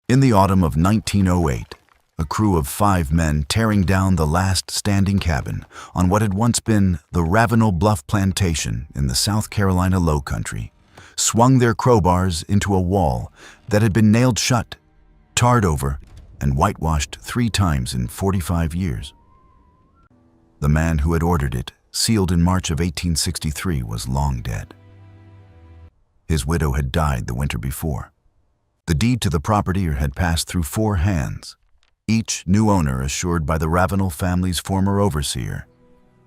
In the autumn of 1908, a crew of 5 men tearing down the last standing cabin on what had once been the Ravenel Bluff Plantation in the South Carolina Low Country swung their crowbars into a wall that had been nailed shut, tarred over, and whitewashed 3 times in 45 years. The man who had ordered it, sealed in March of 1863, was long dead. His widow had died the winter before. The deed to the property had passed through 4 hands, each new owner assured by the Ravenel family's former overseer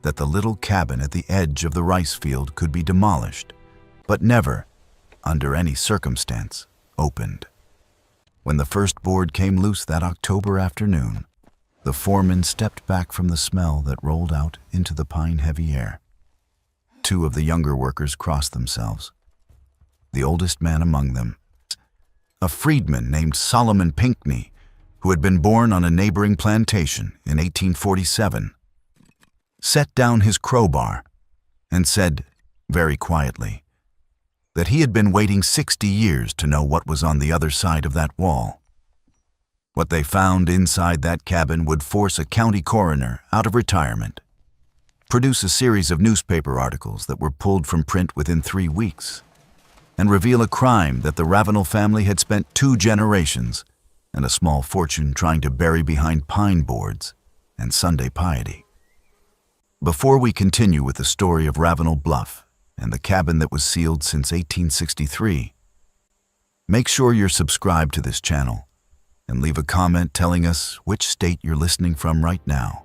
that the little cabin at the edge of the rice field could be demolished, but never, under any circumstance, opened. When the first board came loose that October afternoon, the foreman stepped back from the smell that rolled out into the pine-heavy air. 2 of the younger workers crossed themselves. The oldest man among them, a freedman named Solomon Pinckney, who had been born on a neighboring plantation in 1847, set down his crowbar and said, very quietly, that he had been waiting 60 years to know what was on the other side of that wall. What they found inside that cabin would force a county coroner out of retirement, produce a series of newspaper articles that were pulled from print within 3 weeks, and reveal a crime that the Ravenel family had spent 2 generations and a small fortune trying to bury behind pine boards and Sunday piety. Before we continue with the story of Ravenel Bluff and the cabin that was sealed since 1863, make sure you're subscribed to this channel and leave a comment telling us which state you're listening from right now.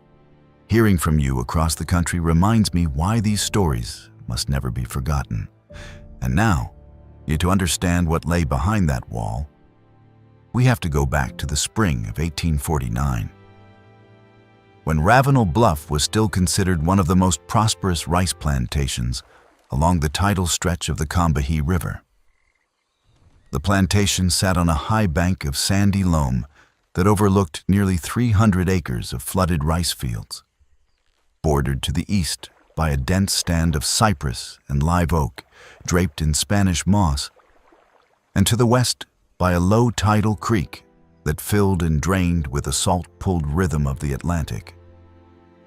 Hearing from you across the country reminds me why these stories must never be forgotten. And now, to understand what lay behind that wall, we have to go back to the spring of 1849. When Ravenel Bluff was still considered one of the most prosperous rice plantations along the tidal stretch of the Combahee River. The plantation sat on a high bank of sandy loam that overlooked nearly 300 acres of flooded rice fields, bordered to the east by a dense stand of cypress and live oak draped in Spanish moss, and to the west by a low tidal creek that filled and drained with the salt-pulled rhythm of the Atlantic.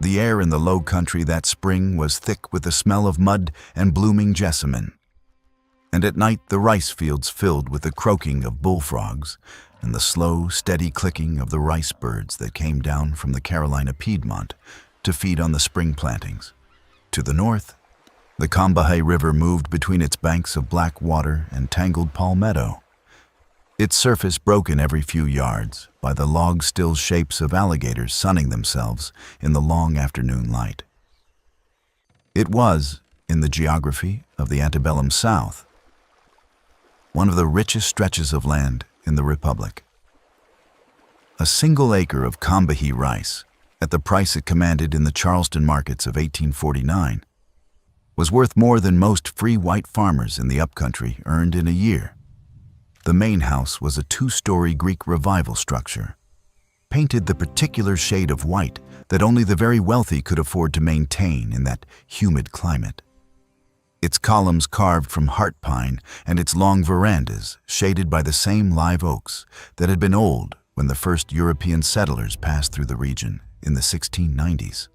The air in the low country that spring was thick with the smell of mud and blooming jessamine, and at night the rice fields filled with the croaking of bullfrogs and the slow, steady clicking of the rice birds that came down from the Carolina Piedmont to feed on the spring plantings. To the north, the Combahee River moved between its banks of black water and tangled palmetto, its surface broken every few yards by the log-still shapes of alligators sunning themselves in the long afternoon light. It was, in the geography of the antebellum South, one of the richest stretches of land in the Republic. A single acre of Combahee rice, at the price it commanded in the Charleston markets of 1849, was worth more than most free white farmers in the upcountry earned in a year. The main house was a 2-story Greek Revival structure, painted the particular shade of white that only the very wealthy could afford to maintain in that humid climate. Its columns carved from heart pine and its long verandas shaded by the same live oaks that had been old when the first European settlers passed through the region in the 1690s.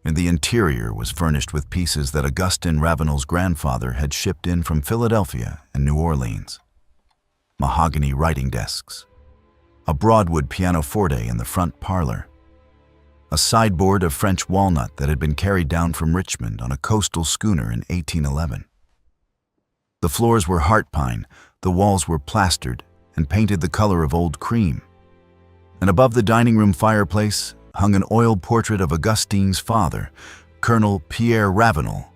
And the interior was furnished with pieces that Augustin Ravenel's grandfather had shipped in from Philadelphia and New Orleans. Mahogany writing desks, a broadwood pianoforte in the front parlor, a sideboard of French walnut that had been carried down from Richmond on a coastal schooner in 1811. The floors were heart pine, the walls were plastered and painted the color of old cream, and above the dining room fireplace hung an oil portrait of Augustine's father, Colonel Pierre Ravenel,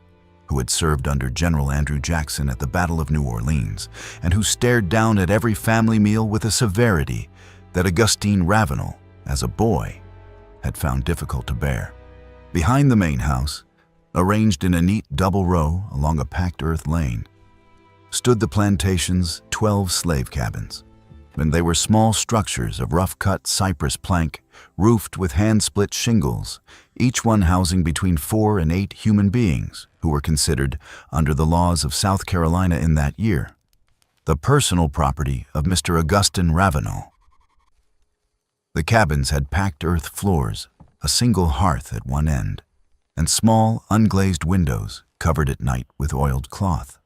who had served under General Andrew Jackson at the Battle of New Orleans, and who stared down at every family meal with a severity that Augustine Ravenel, as a boy, had found difficult to bear. Behind the main house, arranged in a neat double row along a packed earth lane, stood the plantation's 12 slave cabins, and they were small structures of rough-cut cypress plank, roofed with hand-split shingles, each one housing between 4 and 8 human beings who were considered, under the laws of South Carolina in that year, the personal property of Mr. Augustin Ravenel. The cabins had packed earth floors, a single hearth at one end, and small, unglazed windows covered at night with oiled cloth.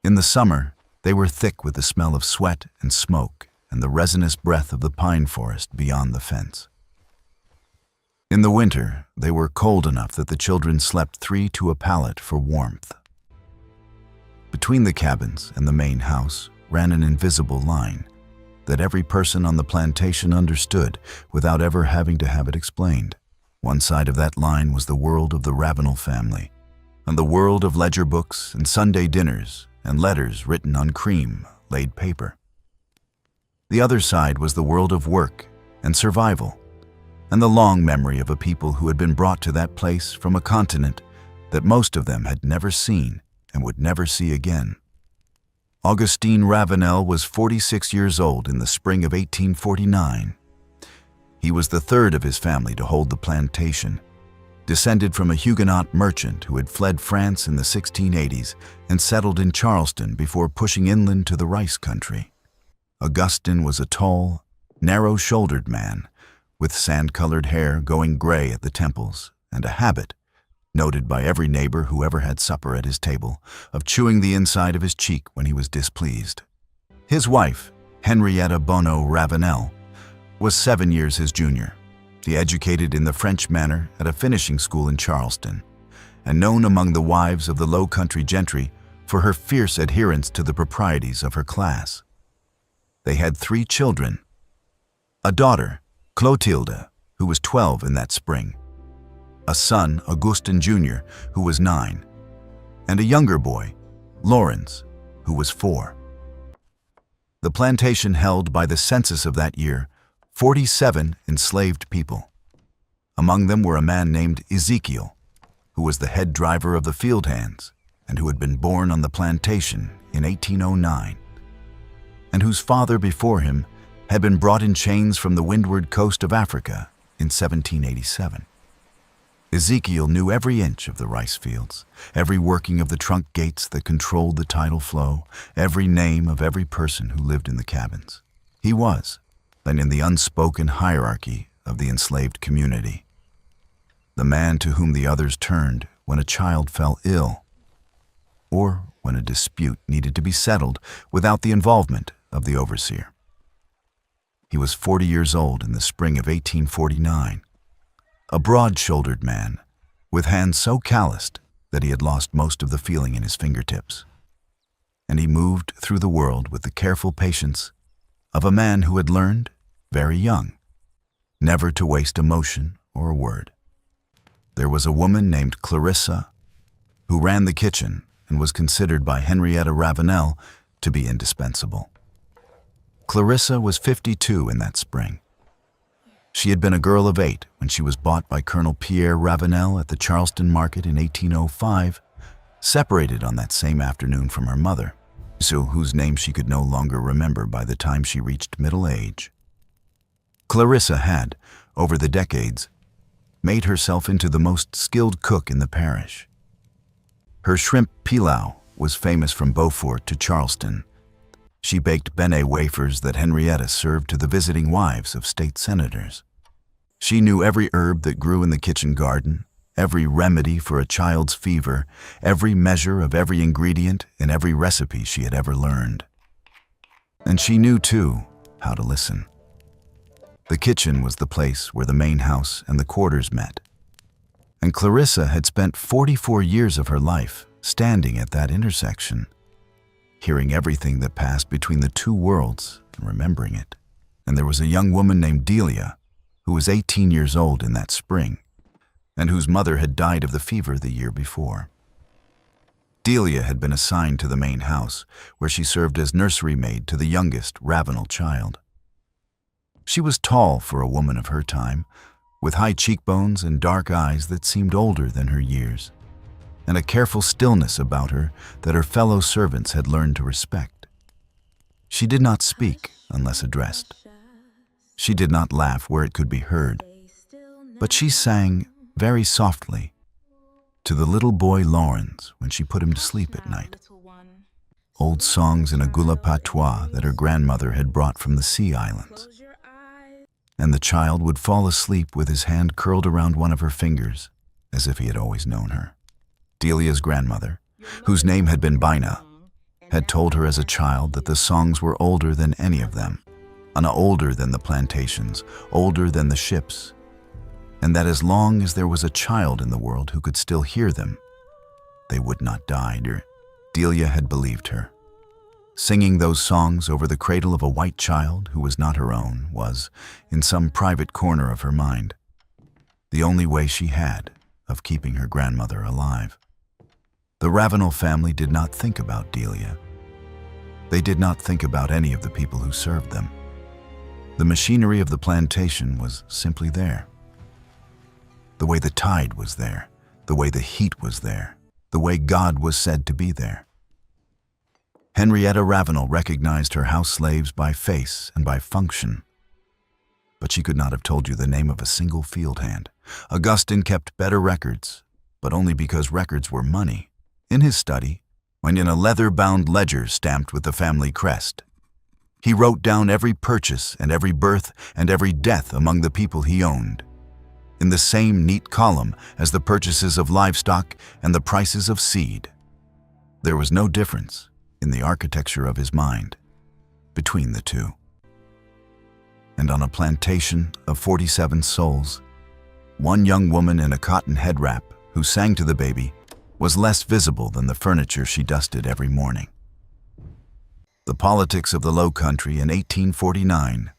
In the summer, they were thick with the smell of sweat and smoke and the resinous breath of the pine forest beyond the fence. In the winter, they were cold enough that the children slept 3 to a pallet for warmth. Between the cabins and the main house ran an invisible line that every person on the plantation understood without ever having to have it explained. One side of that line was the world of the Ravenel family, and the world of ledger books and Sunday dinners and letters written on cream-laid paper. The other side was the world of work and survival, and the long memory of a people who had been brought to that place from a continent that most of them had never seen and would never see again. Augustine Ravenel was 46 years old in the spring of 1849. He was the third of his family to hold the plantation, descended from a Huguenot merchant who had fled France in the 1680s and settled in Charleston before pushing inland to the rice country. Augustine was a tall, narrow-shouldered man with sand-colored hair going gray at the temples and a habit, noted by every neighbor who ever had supper at his table, of chewing the inside of his cheek when he was displeased. His wife, Henrietta Bonneau Ravenel, was 7 years his junior. He educated in the French manner at a finishing school in Charleston, and known among the wives of the low country gentry for her fierce adherence to the proprieties of her class. They had 3 children: a daughter, Clotilde, who was 12 in that spring, a son, Augustin Jr., who was 9, and a younger boy, Lawrence, who was 4. The plantation held by the census of that year 47 enslaved people. Among them were a man named Ezekiel, who was the head driver of the field hands and who had been born on the plantation in 1809, and whose father before him had been brought in chains from the windward coast of Africa in 1787. Ezekiel knew every inch of the rice fields, every working of the trunk gates that controlled the tidal flow, every name of every person who lived in the cabins. He was, and in the unspoken hierarchy of the enslaved community, the man to whom the others turned when a child fell ill, or when a dispute needed to be settled without the involvement of the overseer. He was 40 years old in the spring of 1849, a broad-shouldered man, with hands so calloused that he had lost most of the feeling in his fingertips. And he moved through the world with the careful patience of a man who had learned, very young, never to waste a motion or a word. There was a woman named Clarissa who ran the kitchen and was considered by Henrietta Ravenel to be indispensable. Clarissa was 52 in that spring. She had been a girl of 8 when she was bought by Colonel Pierre Ravenel at the Charleston market in 1805, separated on that same afternoon from her mother, whose name she could no longer remember by the time she reached middle age. Clarissa had, over the decades, made herself into the most skilled cook in the parish. Her shrimp pilau was famous from Beaufort to Charleston. She baked Benet wafers that Henrietta served to the visiting wives of state senators. She knew every herb that grew in the kitchen garden, every remedy for a child's fever, every measure of every ingredient in every recipe she had ever learned. And she knew, too, how to listen. The kitchen was the place where the main house and the quarters met. And Clarissa had spent 44 years of her life standing at that intersection, hearing everything that passed between the two worlds and remembering it. And there was a young woman named Delia, who was 18 years old in that spring, and whose mother had died of the fever the year before. Delia had been assigned to the main house, where she served as nursery maid to the youngest Ravenel child. She was tall for a woman of her time, with high cheekbones and dark eyes that seemed older than her years, and a careful stillness about her that her fellow servants had learned to respect. She did not speak unless addressed. She did not laugh where it could be heard, but she sang very softly to the little boy Lawrence when she put him to sleep at night. Old songs in a Gula patois that her grandmother had brought from the sea islands. and the child would fall asleep with his hand curled around one of her fingers, as if he had always known her. Delia's grandmother, whose name had been Bina, had told her as a child that the songs were older than any of them, older than the plantations, older than the ships, and that as long as there was a child in the world who could still hear them, they would not die. Delia had believed her. Singing those songs over the cradle of a white child who was not her own was, in some private corner of her mind, the only way she had of keeping her grandmother alive. The Ravenel family did not think about Delia. They did not think about any of the people who served them. The machinery of the plantation was simply there. The way the tide was there, the way the heat was there, the way God was said to be there. Henrietta Ravenel recognized her house slaves by face and by function, but she could not have told you the name of a single field hand. Augustin kept better records, but only because records were money, in his study, when in a leather-bound ledger stamped with the family crest. He wrote down every purchase and every birth and every death among the people he owned, in the same neat column as the purchases of livestock and the prices of seed. There was no difference in the architecture of his mind between the two. And on a plantation of 47 souls, one young woman in a cotton head wrap who sang to the baby was less visible than the furniture she dusted every morning. The politics of the Low Country in 1849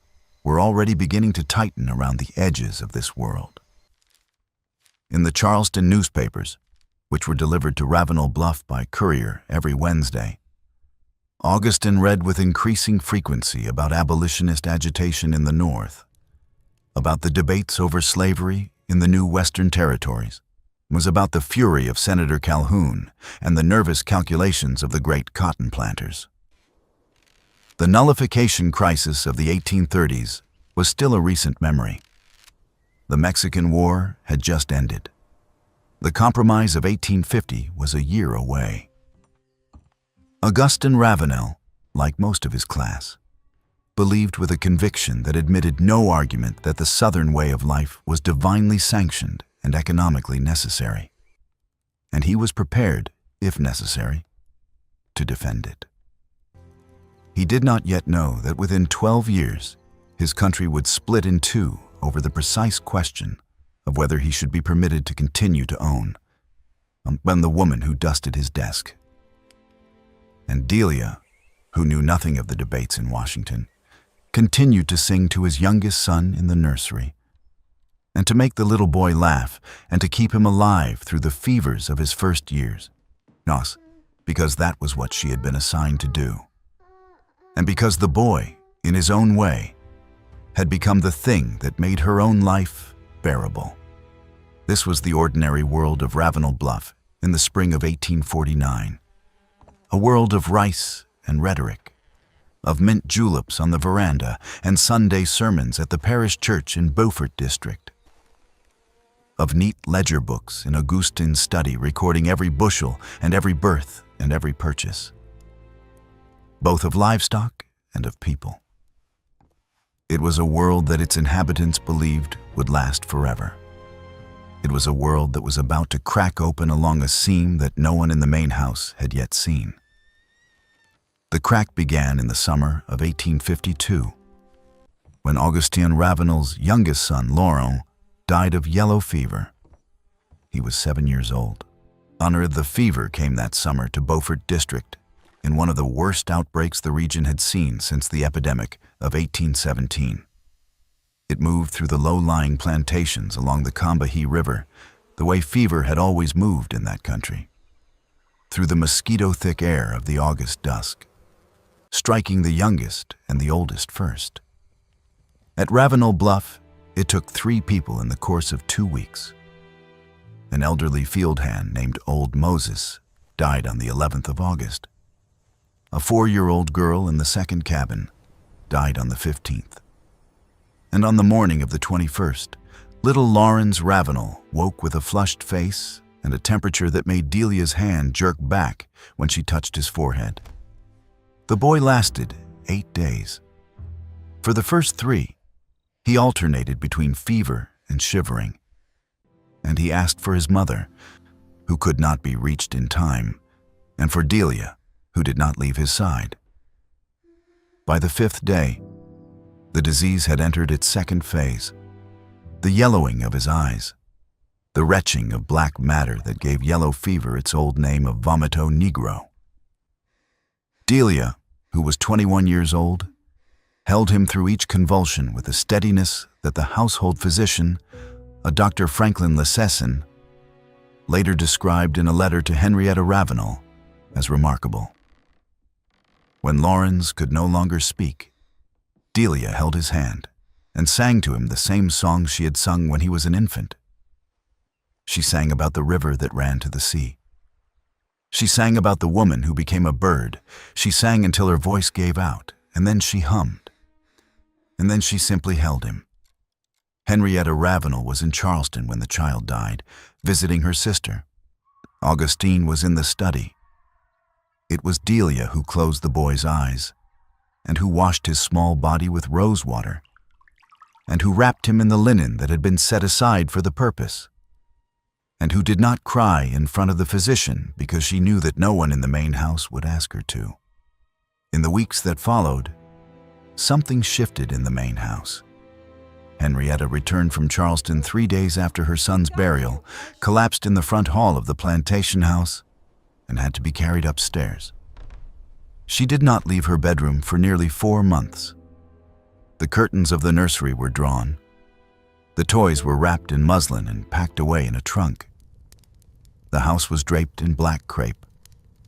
were already beginning to tighten around the edges of this world. In the Charleston newspapers, which were delivered to Ravenel Bluff by courier every Wednesday, Augustin read with increasing frequency about abolitionist agitation in the North, about the debates over slavery in the new Western territories, was about the fury of Senator Calhoun and the nervous calculations of the great cotton planters. The nullification crisis of the 1830s was still a recent memory. The Mexican War had just ended. The Compromise of 1850 was a year away. Augustin Ravenel, like most of his class, believed with a conviction that admitted no argument that the Southern way of life was divinely sanctioned and economically necessary, and he was prepared, if necessary, to defend it. He did not yet know that within 12 years, his country would split in two over the precise question of whether he should be permitted to continue to own the woman who dusted his desk. And Delia, who knew nothing of the debates in Washington, continued to sing to his youngest son in the nursery, and to make the little boy laugh and to keep him alive through the fevers of his first years. Nos, because that was what she had been assigned to do. And because the boy, in his own way, had become the thing that made her own life bearable. This was the ordinary world of Ravenel Bluff in the spring of 1849. A world of rice and rhetoric, of mint juleps on the veranda and Sunday sermons at the parish church in Beaufort District, of neat ledger books in Augustin's study recording every bushel and every birth and every purchase, both of livestock and of people. It was a world that its inhabitants believed would last forever. It was a world that was about to crack open along a seam that no one in the main house had yet seen. The crack began in the summer of 1852, when Augustin Ravenel's youngest son, Laurent, died of yellow fever. He was 7 years old. The fever came that summer to Beaufort District in one of the worst outbreaks the region had seen since the epidemic of 1817. It moved through the low-lying plantations along the Combahee River, the way fever had always moved in that country, through the mosquito-thick air of the August dusk, striking the youngest and the oldest first. At Ravenel Bluff, it took 3 people in the course of 2 weeks. An elderly field hand named Old Moses died on the 11th of August. A 4-year-old girl in the second cabin died on the 15th. And on the morning of the 21st, little Lawrence Ravenel woke with a flushed face and a temperature that made Delia's hand jerk back when she touched his forehead. The boy lasted 8 days. For the first 3, He alternated between fever and shivering, and he asked for his mother, who could not be reached in time, and for Delia, who did not leave his side. By the 5th day, the disease had entered its second phase, the yellowing of his eyes, the retching of black matter that gave yellow fever its old name of vomito negro. Delia, who was 21 years old, held him through each convulsion with a steadiness that the household physician, a Dr. Franklin Lessessin, later described in a letter to Henrietta Ravenel as remarkable. When Laurens could no longer speak, Delia held his hand and sang to him the same song she had sung when he was an infant. She sang about the river that ran to the sea. She sang about the woman who became a bird. She sang until her voice gave out, and then she hummed. And then she simply held him. Henrietta Ravenel was in Charleston when the child died, visiting her sister. Augustine was in the study. It was Delia who closed the boy's eyes, and who washed his small body with rose water, and who wrapped him in the linen that had been set aside for the purpose, and who did not cry in front of the physician because she knew that no one in the main house would ask her to. In the weeks that followed, something shifted in the main house. Henrietta returned from Charleston 3 days after her son's burial, collapsed in the front hall of the plantation house, and had to be carried upstairs. She did not leave her bedroom for nearly 4 months. The curtains of the nursery were drawn. The toys were wrapped in muslin and packed away in a trunk. The house was draped in black crepe,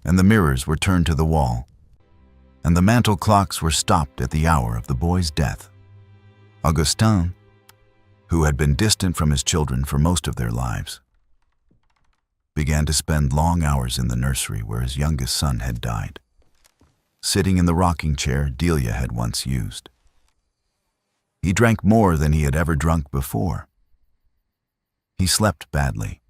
and the mirrors were turned to the wall, and the mantel clocks were stopped at the hour of the boy's death. Augustin, who had been distant from his children for most of their lives, began to spend long hours in the nursery where his youngest son had died, sitting in the rocking chair Delia had once used. He drank more than he had ever drunk before. He slept badly.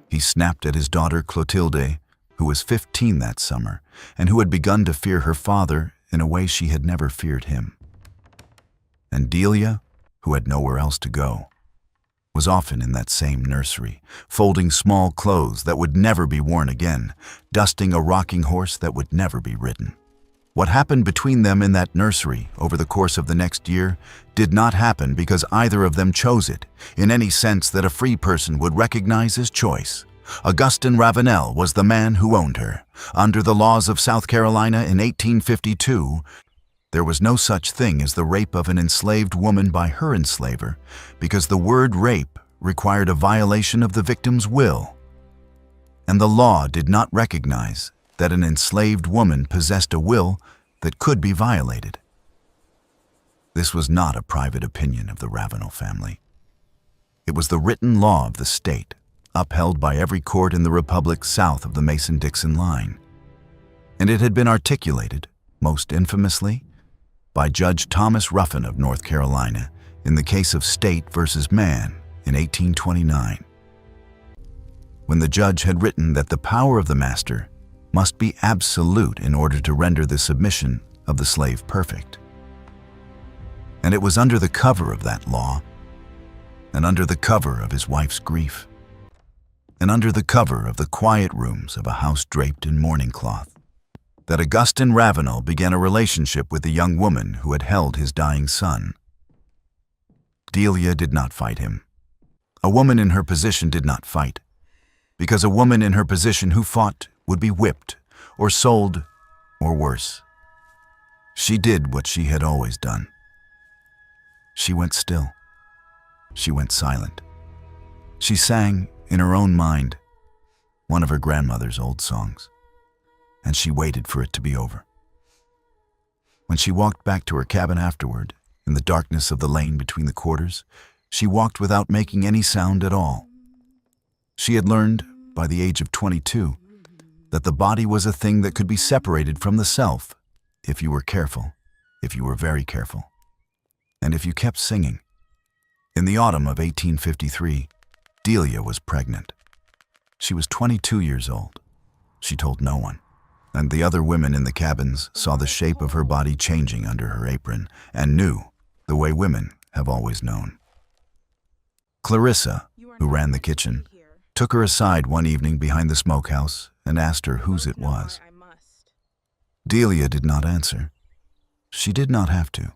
He snapped at his daughter Clotilde, who was 15 that summer, and who had begun to fear her father in a way she had never feared him. And Delia, who had nowhere else to go, was often in that same nursery, folding small clothes that would never be worn again, dusting a rocking horse that would never be ridden. What happened between them in that nursery over the course of the next year did not happen because either of them chose it, in any sense that a free person would recognize his choice. Augustin Ravenel was the man who owned her. Under the laws of South Carolina in 1852, there was no such thing as the rape of an enslaved woman by her enslaver, because the word rape required a violation of the victim's will, and the law did not recognize that an enslaved woman possessed a will that could be violated. This was not a private opinion of the Ravenel family. It was the written law of the state, upheld by every court in the republic south of the Mason-Dixon line, and it had been articulated, most infamously, by Judge Thomas Ruffin of North Carolina in the case of State versus Mann in 1829, when the judge had written that the power of the master must be absolute in order to render the submission of the slave perfect. And it was under the cover of that law, and under the cover of his wife's grief, and under the cover of the quiet rooms of a house draped in mourning cloth, that Augustin Ravenel began a relationship with the young woman who had held his dying son. Delia did not fight him. A woman in her position did not fight, because a woman in her position who fought would be whipped, or sold, or worse. She did what she had always done. She went still. She went silent. She sang, in her own mind, one of her grandmother's old songs, and she waited for it to be over. When she walked back to her cabin afterward, in the darkness of the lane between the quarters, she walked without making any sound at all. She had learned, by the age of 22, that the body was a thing that could be separated from the self if you were careful, if you were very careful, and if you kept singing. In the autumn of 1853, Delia was pregnant. She was 22 years old. She told no one, and the other women in the cabins saw the shape of her body changing under her apron and knew, the way women have always known. Clarissa, who ran the kitchen, took her aside one evening behind the smokehouse and asked her whose it was. Delia did not answer. She did not have to.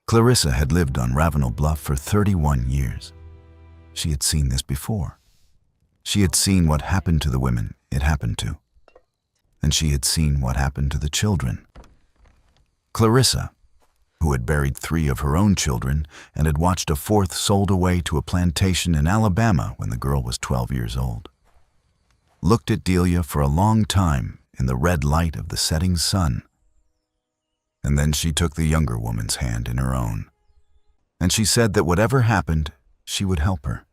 Clarissa had lived on Ravenel Bluff for 31 years. She had seen this before. She had seen what happened to the women it happened to. And she had seen what happened to the children. Clarissa, who had buried 3 of her own children and had watched a 4th sold away to a plantation in Alabama when the girl was 12 years old, looked at Delia for a long time in the red light of the setting sun. And then she took the younger woman's hand in her own, and she said that whatever happened, she would help her.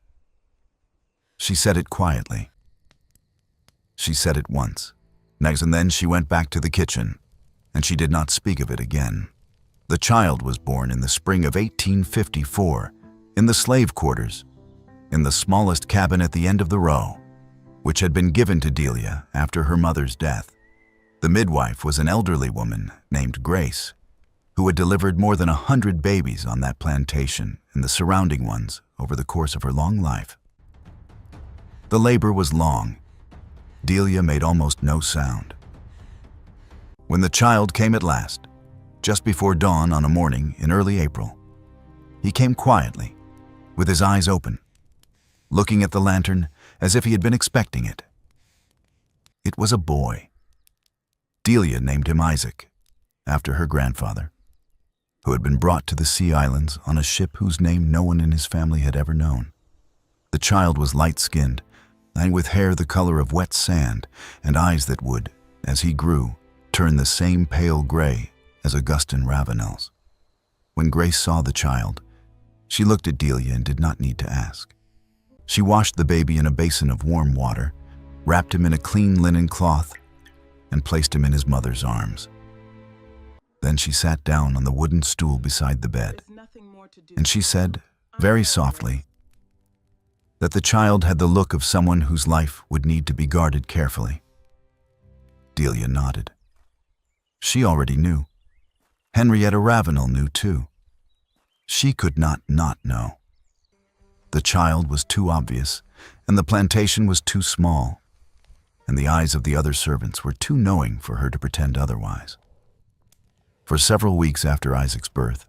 She said it quietly. She said it once. Next, and then she went back to the kitchen, and she did not speak of it again. The child was born in the spring of 1854, in the slave quarters, in the smallest cabin at the end of the row, which had been given to Delia after her mother's death. The midwife was an elderly woman named Grace, who had delivered more than 100 babies on that plantation and the surrounding ones over the course of her long life. The labor was long. Delia made almost no sound. When the child came at last, just before dawn on a morning in early April, he came quietly, with his eyes open, looking at the lantern as if he had been expecting it. It was a boy. Delia named him Isaac, after her grandfather, who had been brought to the Sea Islands on a ship whose name no one in his family had ever known. The child was light-skinned, and with hair the color of wet sand, and eyes that would, as he grew, turn the same pale gray as Augustin Ravenel's. When Grace saw the child, she looked at Delia and did not need to ask. She washed the baby in a basin of warm water, wrapped him in a clean linen cloth, and placed him in his mother's arms. Then she sat down on the wooden stool beside the bed, and she said, very softly, that the child had the look of someone whose life would need to be guarded carefully. Delia nodded. She already knew. Henrietta Ravenel knew too. She could not know. The child was too obvious, and the plantation was too small, and the eyes of the other servants were too knowing for her to pretend otherwise. For several weeks after Isaac's birth,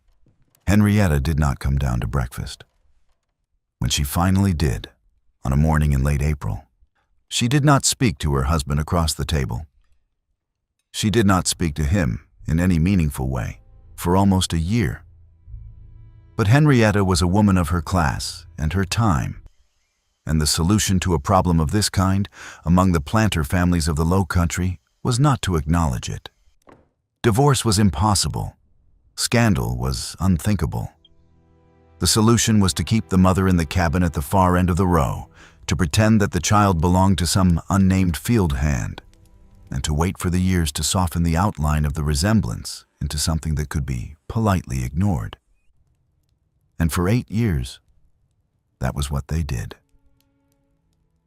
Henrietta did not come down to breakfast. When she finally did, on a morning in late April, she did not speak to her husband across the table. She did not speak to him in any meaningful way for almost a year. But Henrietta was a woman of her class and her time, and the solution to a problem of this kind among the planter families of the Low Country was not to acknowledge it. Divorce was impossible. Scandal was unthinkable. The solution was to keep the mother in the cabin at the far end of the row, to pretend that the child belonged to some unnamed field hand, and to wait for the years to soften the outline of the resemblance into something that could be politely ignored. And for 8 years, that was what they did.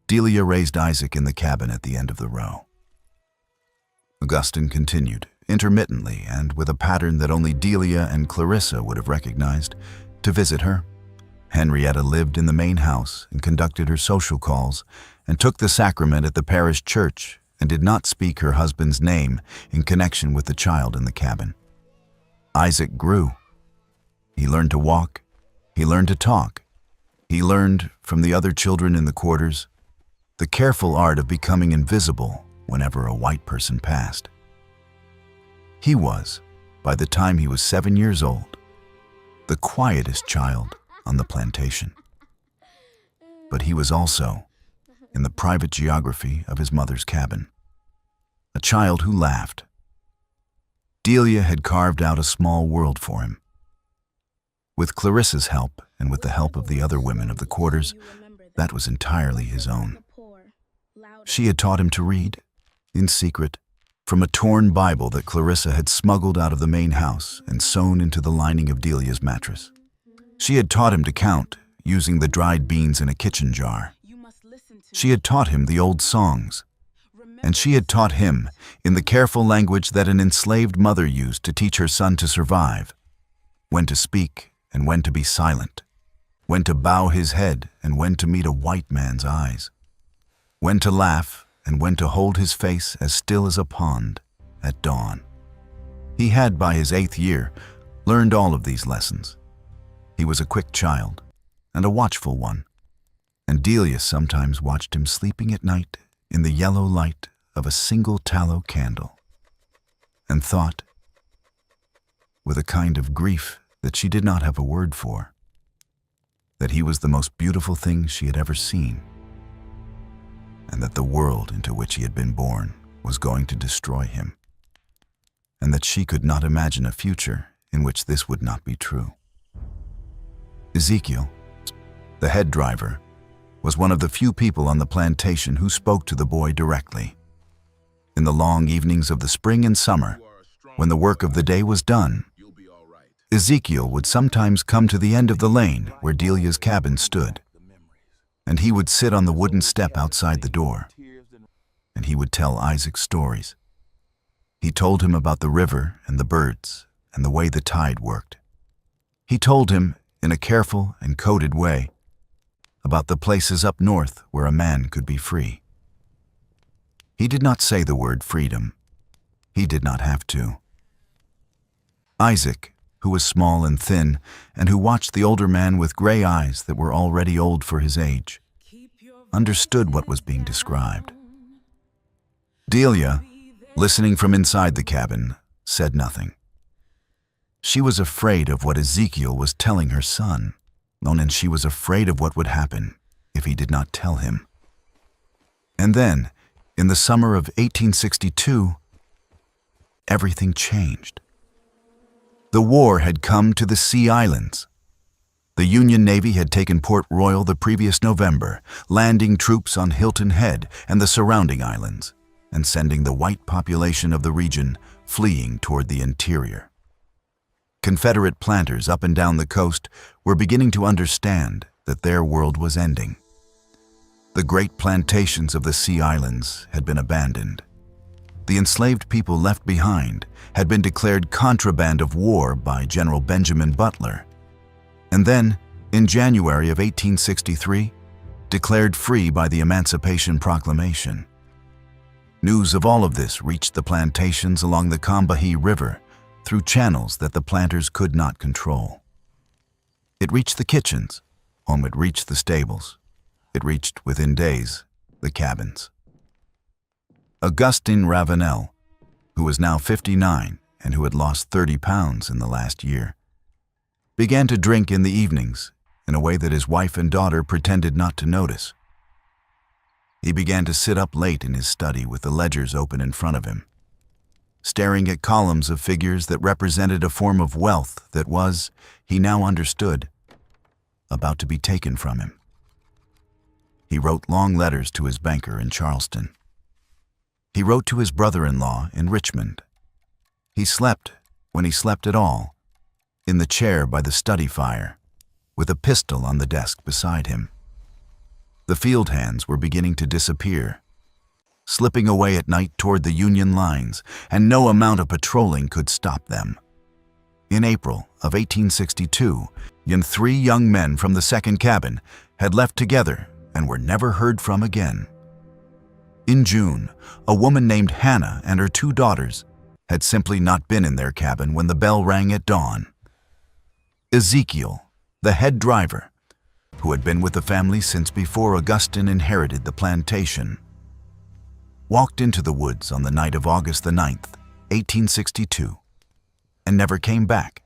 Delia raised Isaac in the cabin at the end of the row. Augustin continued, intermittently and with a pattern that only Delia and Clarissa would have recognized, to visit her. Henrietta lived in the main house and conducted her social calls and took the sacrament at the parish church and did not speak her husband's name in connection with the child in the cabin. Isaac grew. He learned to walk. He learned to talk. He learned, from the other children in the quarters, the careful art of becoming invisible whenever a white person passed. He was, by the time he was 7 years old, the quietest child on the plantation. But he was also, in the private geography of his mother's cabin, a child who laughed. Delia had carved out a small world for him. With Clarissa's help and with the help of the other women of the quarters, that was entirely his own. She had taught him to read, in secret, from a torn Bible that Clarissa had smuggled out of the main house and sewn into the lining of Delia's mattress. She had taught him to count, using the dried beans in a kitchen jar. She had taught him the old songs, and she had taught him, in the careful language that an enslaved mother used to teach her son to survive, when to speak and when to be silent, when to bow his head and when to meet a white man's eyes, when to laugh and when to hold his face as still as a pond at dawn. He had, by his 8th year, learned all of these lessons. He was a quick child and a watchful one, and Delia sometimes watched him sleeping at night in the yellow light of a single tallow candle, and thought, with a kind of grief that she did not have a word for, that he was the most beautiful thing she had ever seen, and that the world into which he had been born was going to destroy him, and that she could not imagine a future in which this would not be true. Ezekiel, the head driver, was one of the few people on the plantation who spoke to the boy directly. In the long evenings of the spring and summer, when the work of the day was done, Ezekiel would sometimes come to the end of the lane where Delia's cabin stood, and he would sit on the wooden step outside the door, and he would tell Isaac stories. He told him about the river and the birds and the way the tide worked. He told him, in a careful and coded way, about the places up north where a man could be free. He did not say the word freedom. He did not have to. Isaac, who was small and thin, and who watched the older man with gray eyes that were already old for his age, understood what was being described. Delia, listening from inside the cabin, said nothing. She was afraid of what Ezekiel was telling her son, and she was afraid of what would happen if he did not tell him. And then, in the summer of 1862, everything changed. The war had come to the Sea Islands. The Union Navy had taken Port Royal the previous November, landing troops on Hilton Head and the surrounding islands, and sending the white population of the region fleeing toward the interior. Confederate planters up and down the coast were beginning to understand that their world was ending. The great plantations of the Sea Islands had been abandoned. The enslaved people left behind had been declared contraband of war by General Benjamin Butler, and then, in January of 1863, declared free by the Emancipation Proclamation. News of all of this reached the plantations along the Combahee River through channels that the planters could not control. It reached the kitchens, it reached the stables. It reached, within days, the cabins. Augustine Ravenel, who was now 59 and who had lost 30 pounds in the last year, began to drink in the evenings in a way that his wife and daughter pretended not to notice. He began to sit up late in his study with the ledgers open in front of him, staring at columns of figures that represented a form of wealth that was, he now understood, about to be taken from him. He wrote long letters to his banker in Charleston. He wrote to his brother-in-law in Richmond. He slept, when he slept at all, in the chair by the study fire, with a pistol on the desk beside him. The field hands were beginning to disappear, slipping away at night toward the Union lines, and no amount of patrolling could stop them. In April of 1862, 3 young men from the second cabin had left together and were never heard from again. In June, a woman named Hannah and her 2 daughters had simply not been in their cabin when the bell rang at dawn. Ezekiel, the head driver, who had been with the family since before Augustine inherited the plantation, walked into the woods on the night of August the 9th, 1862, and never came back.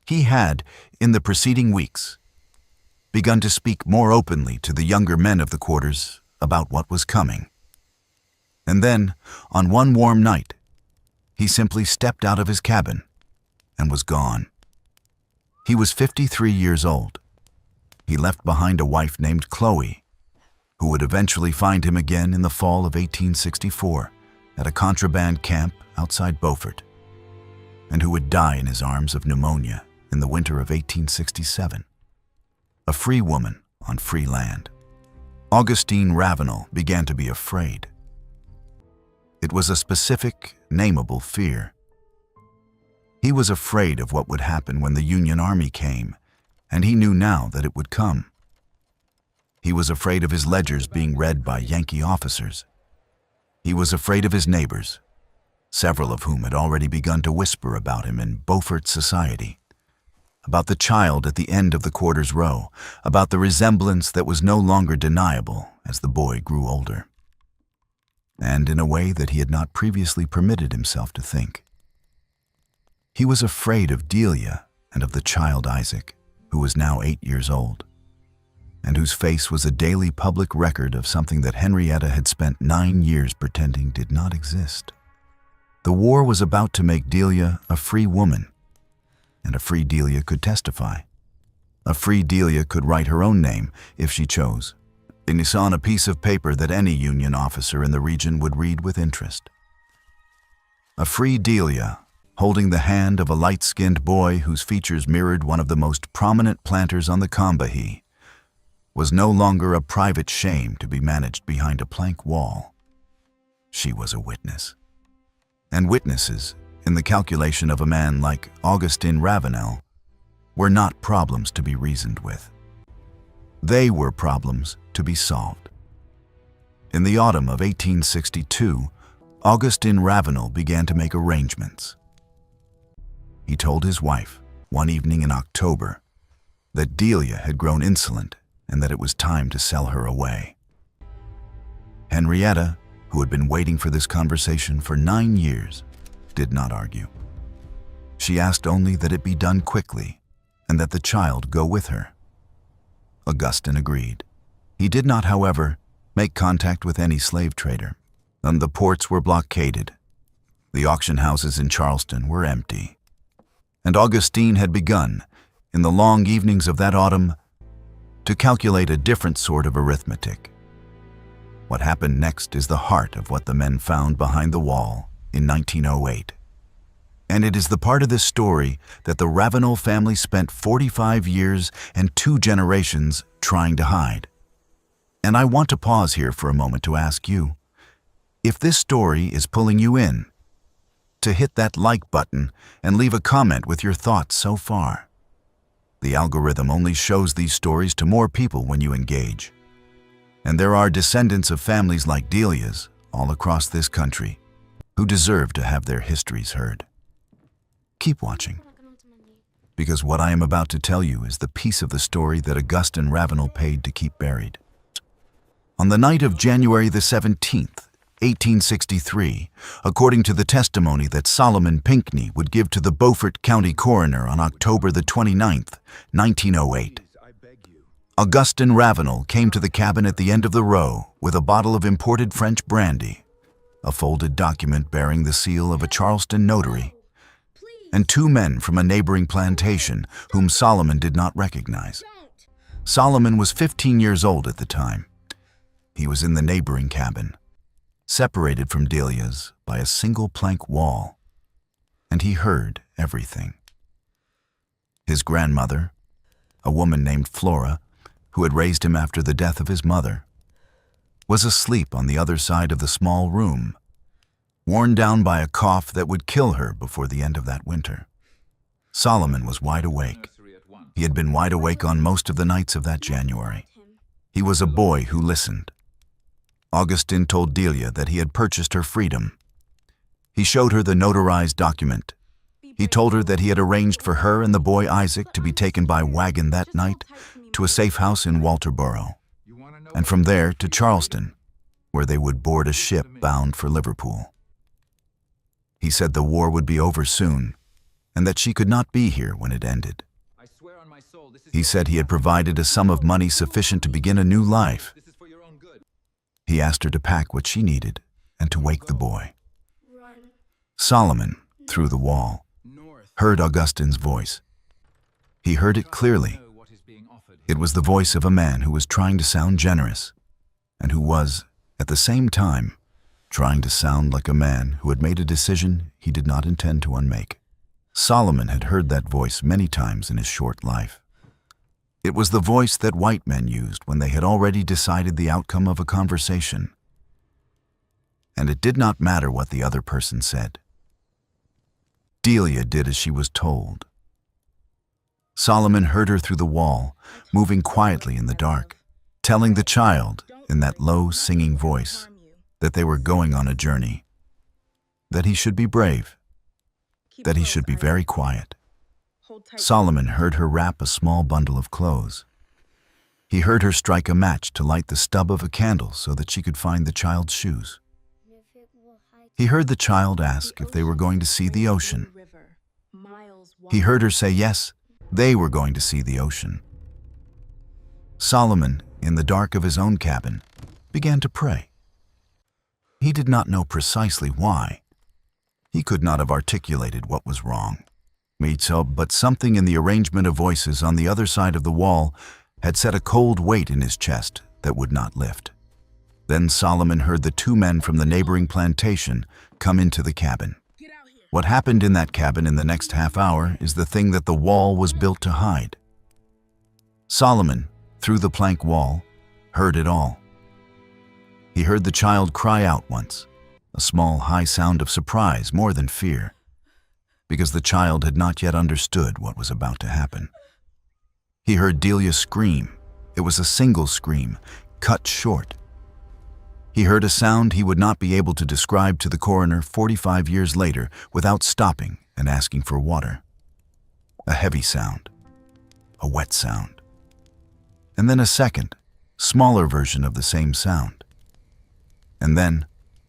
He had, in the preceding weeks, begun to speak more openly to the younger men of the quarters about what was coming. And then, on one warm night, he simply stepped out of his cabin and was gone. He was 53 years old. He left behind a wife named Chloe, who would eventually find him again in the fall of 1864 at a contraband camp outside Beaufort, and who would die in his arms of pneumonia in the winter of 1867. A free woman on free land. Augustine Ravenel began to be afraid. It was a specific, nameable fear. He was afraid of what would happen when the Union Army came, and he knew now that it would come. He was afraid of his ledgers being read by Yankee officers. He was afraid of his neighbors, several of whom had already begun to whisper about him in Beaufort society, about the child at the end of the quarters row, about the resemblance that was no longer deniable as the boy grew older, and in a way that he had not previously permitted himself to think. He was afraid of Delia and of the child Isaac, who was now 8 years old, and whose face was a daily public record of something that Henrietta had spent 9 years pretending did not exist. The war was about to make Delia a free woman, and a free Delia could testify. A free Delia could write her own name if she chose, on a piece of paper that any Union officer in the region would read with interest. A free Delia, holding the hand of a light-skinned boy whose features mirrored one of the most prominent planters on the Combahee, was no longer a private shame to be managed behind a plank wall. She was a witness. And witnesses, in the calculation of a man like Augustin Ravenel, were not problems to be reasoned with. They were problems to be solved. In the autumn of 1862, Augustin Ravenel began to make arrangements. He told his wife, one evening in October, that Delia had grown insolent and that it was time to sell her away. Henrietta, who had been waiting for this conversation for 9 years, did not argue. She asked only that it be done quickly and that the child go with her. Augustin agreed. He did not, however, make contact with any slave trader, and the ports were blockaded. The auction houses in Charleston were empty. And Augustine had begun, in the long evenings of that autumn, to calculate a different sort of arithmetic. What happened next is the heart of what the men found behind the wall in 1908. And it is the part of this story that the Ravenel family spent 45 years and 2 generations trying to hide. And I want to pause here for a moment to ask you, if this story is pulling you in, to hit that like button and leave a comment with your thoughts so far. The algorithm only shows these stories to more people when you engage. And there are descendants of families like Delia's all across this country who deserve to have their histories heard. Keep watching, because what I am about to tell you is the piece of the story that Augustin Ravenel paid to keep buried. On the night of January the 17th, 1863, according to the testimony that Solomon Pinckney would give to the Beaufort County coroner on October the 29th, 1908. Augustin Ravenel came to the cabin at the end of the row with a bottle of imported French brandy, a folded document bearing the seal of a Charleston notary, and 2 men from a neighboring plantation whom Solomon did not recognize. Solomon was 15 years old at the time. He was in the neighboring cabin, separated from Delia's by a single plank wall, and he heard everything. His grandmother, a woman named Flora, who had raised him after the death of his mother, was asleep on the other side of the small room, worn down by a cough that would kill her before the end of that winter. Solomon was wide awake. He had been wide awake on most of the nights of that January. He was a boy who listened. Augustin told Delia that he had purchased her freedom. He showed her the notarized document. He told her that he had arranged for her and the boy Isaac to be taken by wagon that night to a safe house in Walterboro, and from there to Charleston, where they would board a ship bound for Liverpool. He said the war would be over soon, and that she could not be here when it ended. He said he had provided a sum of money sufficient to begin a new life. He asked her to pack what she needed and to wake the boy. Solomon, through the wall, heard Augustin's voice. He heard it clearly. It was the voice of a man who was trying to sound generous, and who was, at the same time, trying to sound like a man who had made a decision he did not intend to unmake. Solomon had heard that voice many times in his short life. It was the voice that white men used when they had already decided the outcome of a conversation. And it did not matter what the other person said. Delia did as she was told. Solomon heard her through the wall, moving quietly in the dark, telling the child, in that low, singing voice, that they were going on a journey, that he should be brave, that he should be very quiet. Solomon heard her wrap a small bundle of clothes. He heard her strike a match to light the stub of a candle so that she could find the child's shoes. He heard the child ask if they were going to see the ocean. He heard her say yes, they were going to see the ocean. Solomon, in the dark of his own cabin, began to pray. He did not know precisely why. He could not have articulated what was wrong. But something in the arrangement of voices on the other side of the wall had set a cold weight in his chest that would not lift. Then Solomon heard the two men from the neighboring plantation come into the cabin. What happened in that cabin in the next half hour is the thing that the wall was built to hide. Solomon, through the plank wall, heard it all. He heard the child cry out once, a small, high sound of surprise more than fear, because the child had not yet understood what was about to happen. He heard Delia scream. It was a single scream, cut short. He heard a sound he would not be able to describe to the coroner 45 years later without stopping and asking for water. A heavy sound, a wet sound. And then a second, smaller version of the same sound. And then,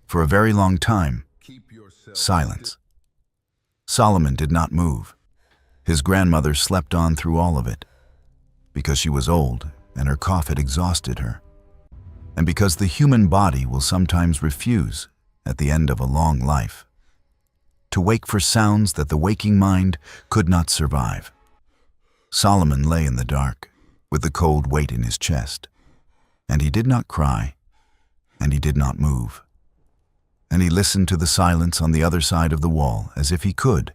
for a very long time, silence. Solomon did not move. His grandmother slept on through all of it, because she was old and her cough had exhausted her, and because the human body will sometimes refuse, at the end of a long life, to wake for sounds that the waking mind could not survive. Solomon lay in the dark, with the cold weight in his chest, and he did not cry, and he did not move. And he listened to the silence on the other side of the wall as if he could,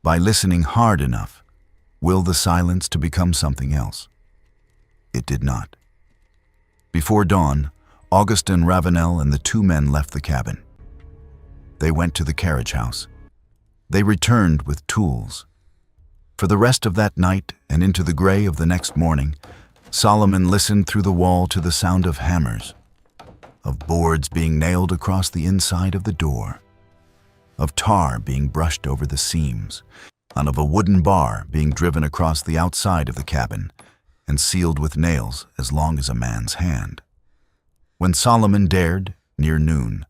by listening hard enough, will the silence to become something else. It did not. Before dawn, Augustin Ravenel and the two men left the cabin. They went to the carriage house. They returned with tools. For the rest of that night and into the gray of the next morning, Solomon listened through the wall to the sound of hammers, of boards being nailed across the inside of the door, of tar being brushed over the seams, and of a wooden bar being driven across the outside of the cabin and sealed with nails as long as a man's hand. When Solomon dared, near noon,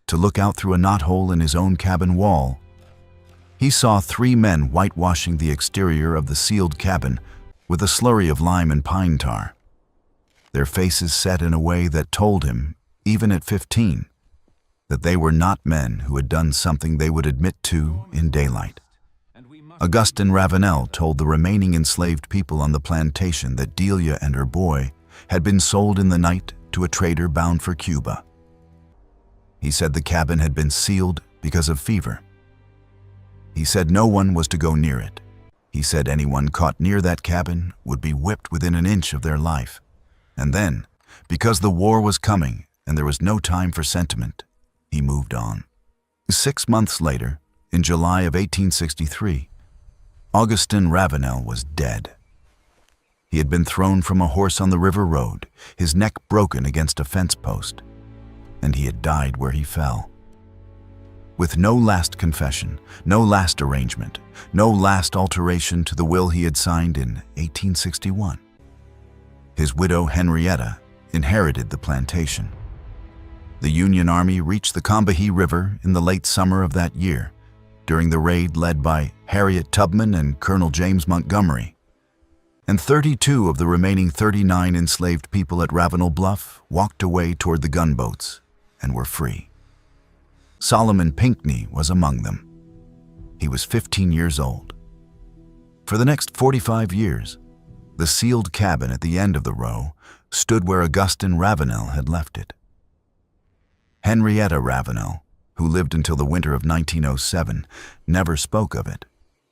to look out through a knothole in his own cabin wall, he saw three men whitewashing the exterior of the sealed cabin with a slurry of lime and pine tar, their faces set in a way that told him, even at 15, that they were not men who had done something they would admit to in daylight. Augustin Ravenel told the remaining enslaved people on the plantation that Delia and her boy had been sold in the night to a trader bound for Cuba. He said the cabin had been sealed because of fever. He said no one was to go near it. He said anyone caught near that cabin would be whipped within an inch of their life. And then, because the war was coming and there was no time for sentiment, he moved on. 6 months later, in July of 1863, Augustin Ravenel was dead. He had been thrown from a horse on the river road, his neck broken against a fence post, and he had died where he fell. With no last confession, no last arrangement, no last alteration to the will he had signed in 1861. His widow, Henrietta, inherited the plantation. The Union Army reached the Combahee River in the late summer of that year, during the raid led by Harriet Tubman and Colonel James Montgomery, and 32 of the remaining 39 enslaved people at Ravenel Bluff walked away toward the gunboats and were free. Solomon Pinckney was among them. He was 15 years old. For the next 45 years, the sealed cabin at the end of the row stood where Augustin Ravenel had left it. Henrietta Ravenel, who lived until the winter of 1907, never spoke of it.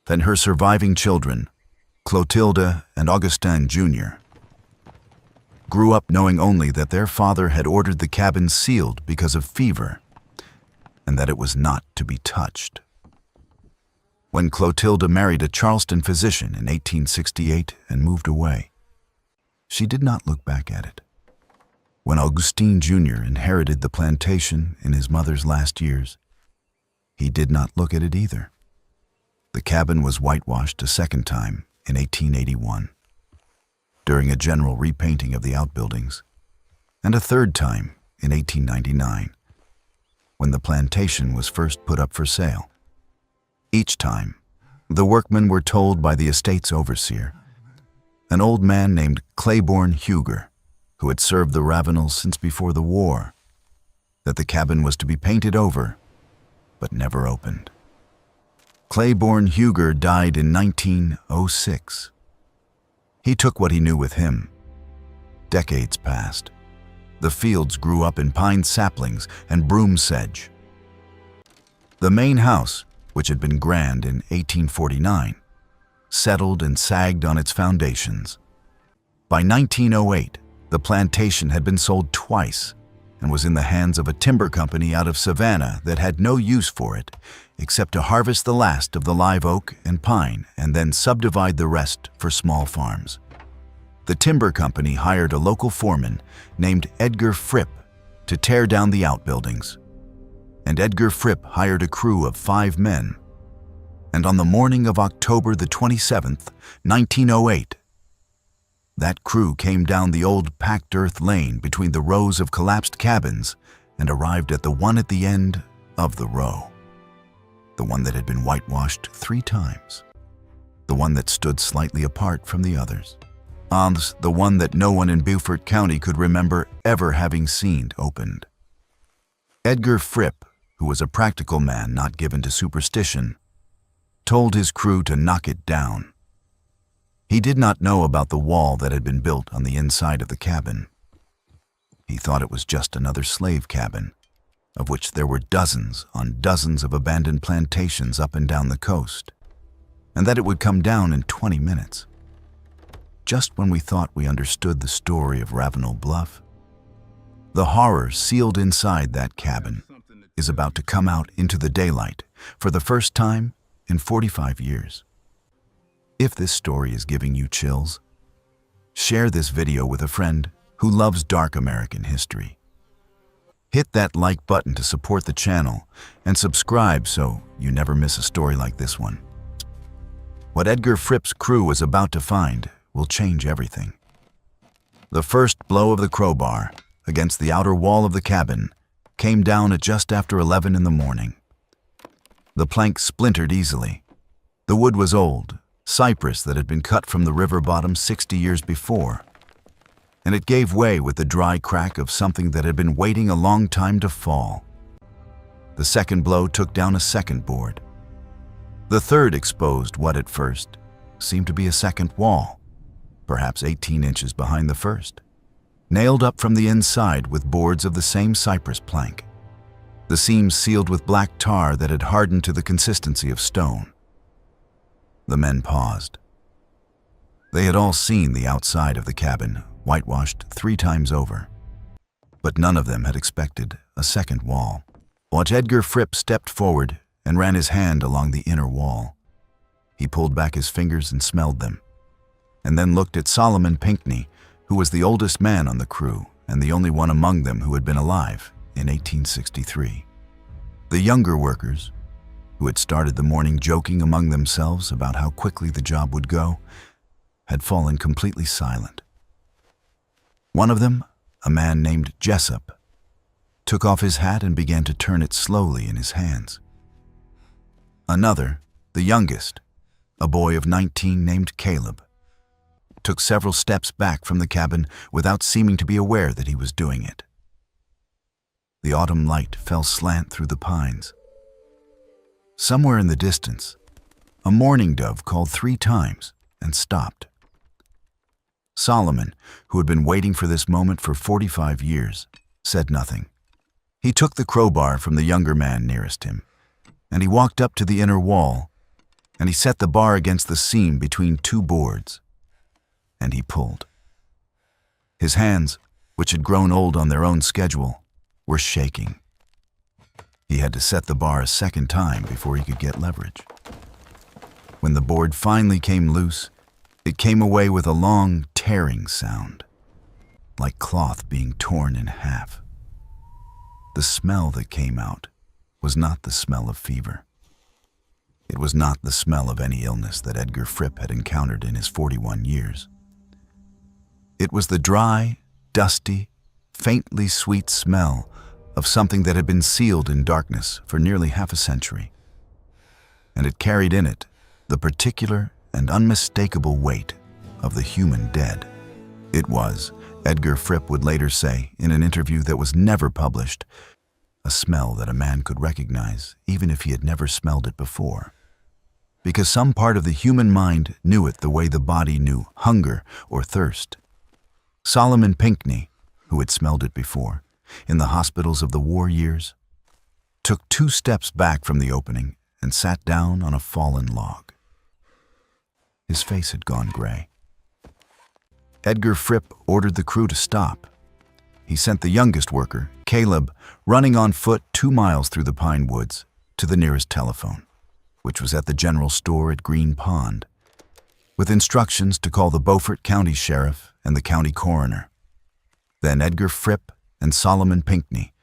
Then her surviving children, Clotilde and Augustin Jr., grew up knowing only that their father had ordered the cabin sealed because of fever, and that it was not to be touched. when Clotilda married a Charleston physician in 1868 and moved away. She did not look back at it. When Augustine Jr. inherited the plantation in his mother's last years, he did not look at it either. The cabin was whitewashed a second time in 1881, during a general repainting of the outbuildings, and a third time in 1899, when the plantation was first put up for sale. Each time, the workmen were told by the estate's overseer, an old man named Claiborne Huger, who had served the Ravenels since before the war, that the cabin was to be painted over, but never opened. Claiborne Huger died in 1906. He took what he knew with him. Decades passed. The fields grew up in pine saplings and broom sedge. The main house, which had been grand in 1849, settled and sagged on its foundations. By 1908, the plantation had been sold twice and was in the hands of a timber company out of Savannah that had no use for it except to harvest the last of the live oak and pine and then subdivide the rest for small farms. The timber company hired a local foreman named Edgar Fripp to tear down the outbuildings. And Edgar Fripp hired a crew of 5 men. And on the morning of October the 27th, 1908, that crew came down the old packed earth lane between the rows of collapsed cabins and arrived at the one at the end of the row. The one that had been whitewashed 3 times. The one that stood slightly apart from the others. The one that no one in Beaufort County could remember ever having seen opened. Edgar Fripp, who was a practical man not given to superstition, told his crew to knock it down. He did not know about the wall that had been built on the inside of the cabin. He thought it was just another slave cabin, of which there were dozens on dozens of abandoned plantations up and down the coast, and that it would come down in 20 minutes. Just when we thought we understood the story of Ravenel Bluff, the horror sealed inside that cabin is about to come out into the daylight for the first time in 45 years. If this story is giving you chills, share this video with a friend who loves dark American history. Hit that like button to support the channel and subscribe so you never miss a story like this one. What Edgar Fripp's crew was about to find will change everything. The first blow of the crowbar against the outer wall of the cabin came down at just after 11 in the morning. The plank splintered easily. The wood was old, cypress that had been cut from the river bottom 60 years before, and it gave way with the dry crack of something that had been waiting a long time to fall. The second blow took down a second board. The third exposed what at first seemed to be a second wall, perhaps 18 inches behind the first, nailed up from the inside with boards of the same cypress plank, the seams sealed with black tar that had hardened to the consistency of stone. The men paused. They had all seen the outside of the cabin, whitewashed 3 times over, but none of them had expected a second wall. Watch Edgar Fripp stepped forward and ran his hand along the inner wall. He pulled back his fingers and smelled them, and then looked at Solomon Pinckney, who was the oldest man on the crew and the only one among them who had been alive in 1863. The younger workers, who had started the morning joking among themselves about how quickly the job would go, had fallen completely silent. One of them, a man named Jessup, took off his hat and began to turn it slowly in his hands. Another, the youngest, a boy of 19 named Caleb, took several steps back from the cabin without seeming to be aware that he was doing it. The autumn light fell slant through the pines. Somewhere in the distance, a mourning dove called 3 times and stopped. Solomon, who had been waiting for this moment for 45 years, said nothing. He took the crowbar from the younger man nearest him, and he walked up to the inner wall, and he set the bar against the seam between 2 boards, and he pulled. His hands, which had grown old on their own schedule, were shaking. He had to set the bar a second time before he could get leverage. When the board finally came loose, it came away with a long, tearing sound, like cloth being torn in half. The smell that came out was not the smell of fever. It was not the smell of any illness that Edgar Fripp had encountered in his 41 years. It was the dry, dusty, faintly sweet smell of something that had been sealed in darkness for nearly half a century. And it carried in it the particular and unmistakable weight of the human dead. It was, Edgar Fripp would later say in an interview that was never published, a smell that a man could recognize even if he had never smelled it before. Because some part of the human mind knew it the way the body knew hunger or thirst. Solomon Pinckney, who had smelled it before, in the hospitals of the war years, took 2 steps back from the opening and sat down on a fallen log. His face had gone gray. Edgar Fripp ordered the crew to stop. He sent the youngest worker, Caleb, running on foot 2 miles through the pine woods to the nearest telephone, which was at the general store at Green Pond, with instructions to call the Beaufort County Sheriff and the county coroner. Then Edgar Fripp and Solomon Pinckney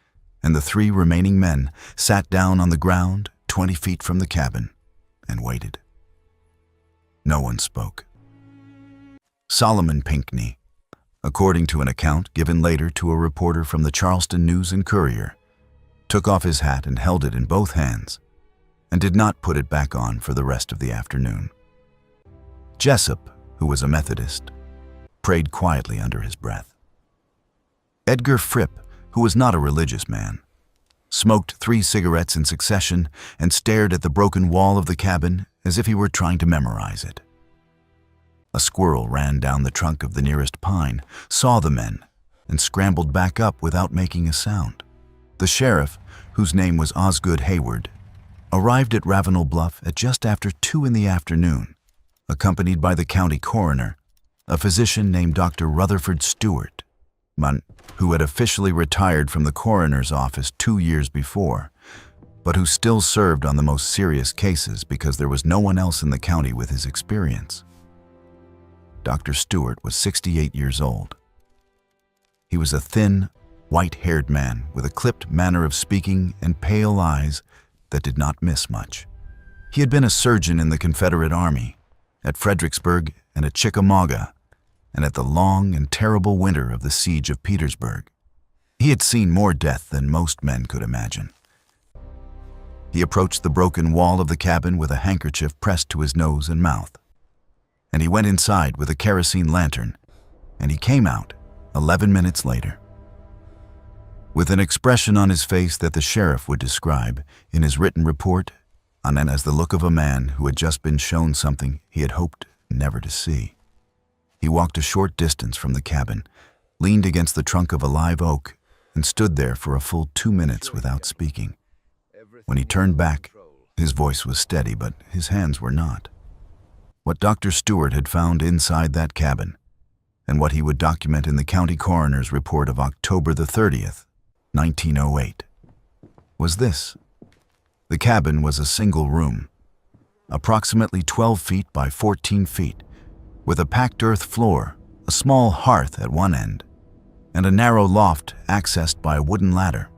and the 3 remaining men sat down on the ground 20 feet from the cabin and waited. No one spoke. Solomon Pinckney, according to an account given later to a reporter from the Charleston News and Courier, took off his hat and held it in both hands and did not put it back on for the rest of the afternoon. Jessup, who was a Methodist, prayed quietly under his breath. Edgar Fripp, who was not a religious man, smoked 3 cigarettes in succession and stared at the broken wall of the cabin as if he were trying to memorize it. A squirrel ran down the trunk of the nearest pine, saw the men, and scrambled back up without making a sound. The sheriff, whose name was Osgood Hayward, arrived at Ravenel Bluff at just after 2 in the afternoon, accompanied by the county coroner, a physician named Dr. Rutherford Stewart, who had officially retired from the coroner's office 2 years before, but who still served on the most serious cases because there was no one else in the county with his experience. Dr. Stewart was 68 years old. He was a thin, white-haired man with a clipped manner of speaking and pale eyes that did not miss much. He had been a surgeon in the Confederate Army, at Fredericksburg and at Chickamauga, and at the long and terrible winter of the siege of Petersburg. He had seen more death than most men could imagine. He approached the broken wall of the cabin with a handkerchief pressed to his nose and mouth, and he went inside with a kerosene lantern, and he came out 11 minutes later. With an expression on his face that the sheriff would describe in his written report, and as the look of a man who had just been shown something he had hoped never to see. He walked a short distance from the cabin, leaned against the trunk of a live oak, and stood there for a full 2 minutes without speaking. When he turned back, his voice was steady, but his hands were not. What Dr. Stewart had found inside that cabin, and what he would document in the county coroner's report of October the 30th, 1908, was this. The cabin was a single room, approximately 12 feet by 14 feet, with a packed earth floor, a small hearth at one end, and a narrow loft accessed by a wooden ladder.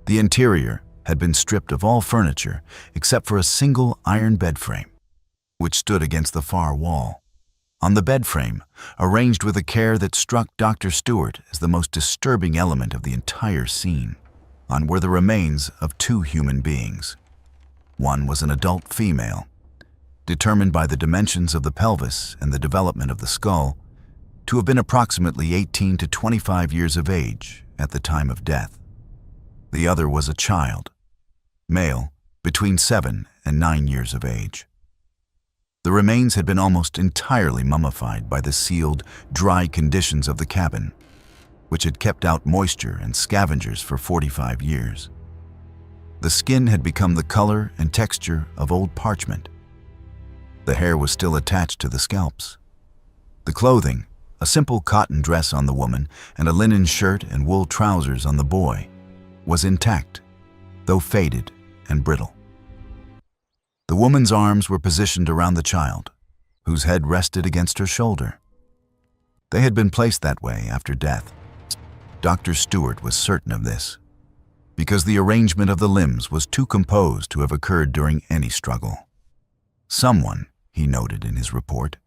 The interior had been stripped of all furniture except for a single iron bed frame, which stood against the far wall. On the bed frame, arranged with a care that struck Dr. Stewart as the most disturbing element of the entire scene, were the remains of 2 human beings. One was an adult female, determined by the dimensions of the pelvis and the development of the skull to have been approximately 18 to 25 years of age at the time of death. The other was a child, male, between 7 and 9 years of age. The remains had been almost entirely mummified by the sealed, dry conditions of the cabin, which had kept out moisture and scavengers for 45 years. The skin had become the color and texture of old parchment. The hair was still attached to the scalps. The clothing, a simple cotton dress on the woman and a linen shirt and wool trousers on the boy, was intact, though faded and brittle. The woman's arms were positioned around the child, whose head rested against her shoulder. They had been placed that way after death. Dr. Stewart was certain of this, because the arrangement of the limbs was too composed to have occurred during any struggle. Someone, he noted in his report,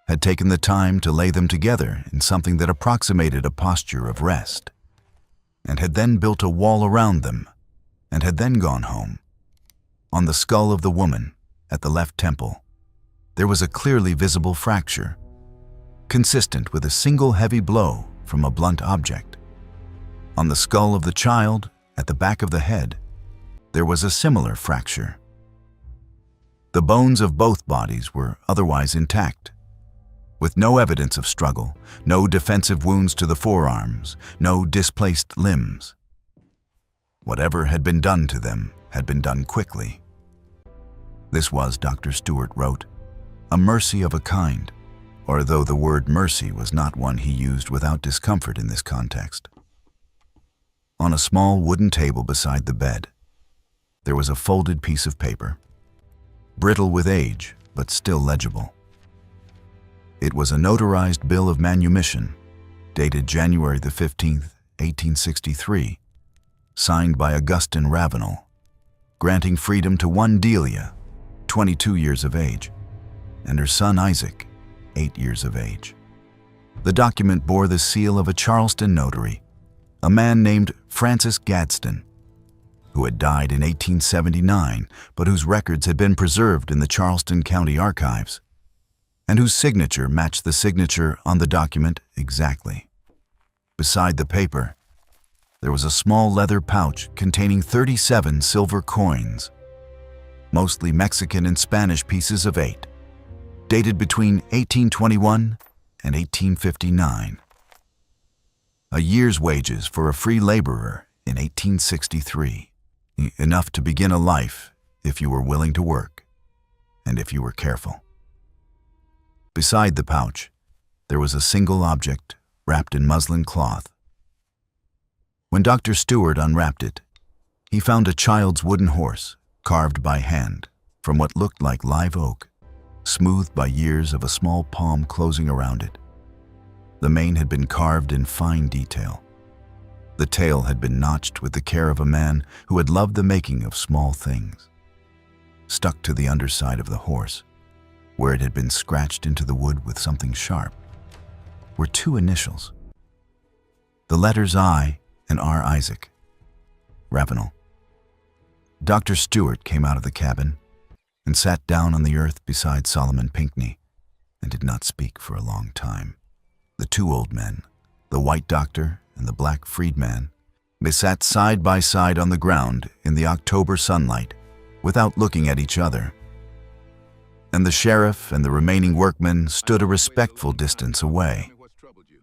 had taken the time to lay them together in something that approximated a posture of rest, and had then built a wall around them, and had then gone home. On the skull of the woman, at the left temple, there was a clearly visible fracture, consistent with a single heavy blow from a blunt object. On the skull of the child, at the back of the head, there was a similar fracture. The bones of both bodies were otherwise intact, with no evidence of struggle, no defensive wounds to the forearms, no displaced limbs. Whatever had been done to them had been done quickly. This was, Dr. Stewart wrote, a mercy of a kind, or though the word mercy was not one he used without discomfort in this context. On a small wooden table beside the bed, there was a folded piece of paper, brittle with age, but still legible. It was a notarized bill of manumission, dated January the 15th, 1863, signed by Augustine Ravenel, granting freedom to one Delia, 22 years of age, and her son Isaac, 8 years of age. The document bore the seal of a Charleston notary, a man named Francis Gadsden, who had died in 1879, but whose records had been preserved in the Charleston County Archives, and whose signature matched the signature on the document exactly. Beside the paper, there was a small leather pouch containing 37 silver coins, mostly Mexican and Spanish pieces of 8, dated between 1821 and 1859. A year's wages for a free laborer in 1863, enough to begin a life if you were willing to work and if you were careful. Beside the pouch, there was a single object wrapped in muslin cloth. When Dr. Stewart unwrapped it, he found a child's wooden horse, carved by hand from what looked like live oak, smoothed by years of a small palm closing around it. The mane had been carved in fine detail. The tail had been notched with the care of a man who had loved the making of small things. Stuck to the underside of the horse, where it had been scratched into the wood with something sharp, were 2 initials, the letters I and R. Isaac, Ravenel. Dr. Stewart came out of the cabin and sat down on the earth beside Solomon Pinckney and did not speak for a long time. The 2 old men, the white doctor and the black freedman, they sat side by side on the ground in the October sunlight without looking at each other. And the sheriff and the remaining workmen stood a respectful distance away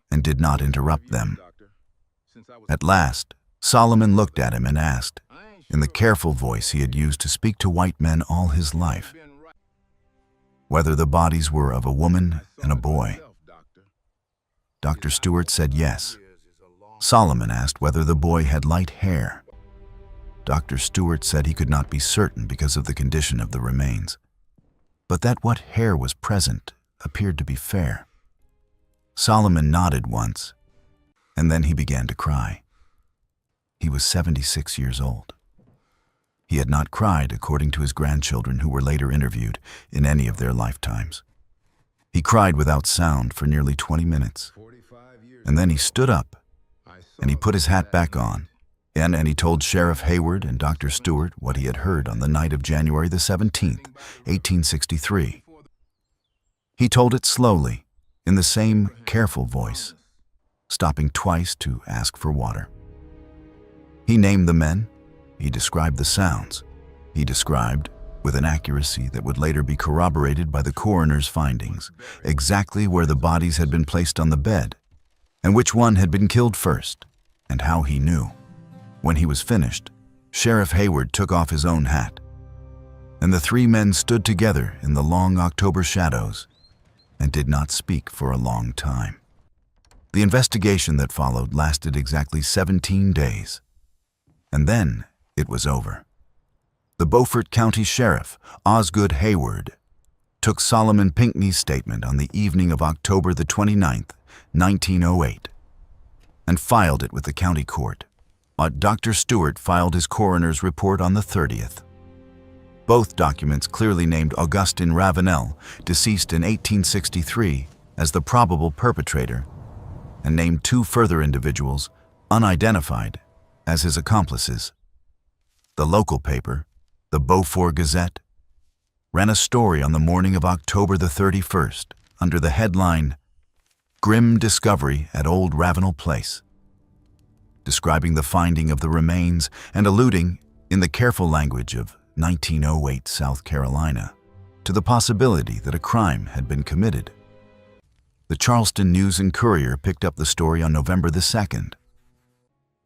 and did not interrupt them. At last, Solomon looked at him and asked, in the careful voice he had used to speak to white men all his life, whether the bodies were of a woman and a boy. Dr. Stewart said yes. Solomon asked whether the boy had light hair. Dr. Stewart said he could not be certain because of the condition of the remains, but that what hair was present appeared to be fair. Solomon nodded once, and then he began to cry. He was 76 years old. He had not cried, according to his grandchildren who were later interviewed, in any of their lifetimes. He cried without sound for nearly 20 minutes, and then he stood up, and he put his hat back on, and he told Sheriff Hayward and Dr. Stewart what he had heard on the night of January the 17th, 1863. He told it slowly, in the same careful voice, stopping twice to ask for water. He named the men, he described the sounds, he described, with an accuracy that would later be corroborated by the coroner's findings, exactly where the bodies had been placed on the bed, and which one had been killed first, and how he knew. When he was finished, Sheriff Hayward took off his own hat, and the 3 men stood together in the long October shadows and did not speak for a long time. The investigation that followed lasted exactly 17 days, and then it was over. The Beaufort County Sheriff, Osgood Hayward, took Solomon Pinckney's statement on the evening of October the 29th, 1908, and filed it with the county court. Dr. Stewart filed his coroner's report on the 30th. Both documents clearly named Augustin Ravenel, deceased in 1863, as the probable perpetrator, and named two further individuals, unidentified, as his accomplices. The local paper, the Beaufort Gazette, ran a story on the morning of October the 31st under the headline, "Grim Discovery at Old Ravenel Place," describing the finding of the remains and alluding, in the careful language of 1908 South Carolina, to the possibility that a crime had been committed. The Charleston News and Courier picked up the story on November the 2nd.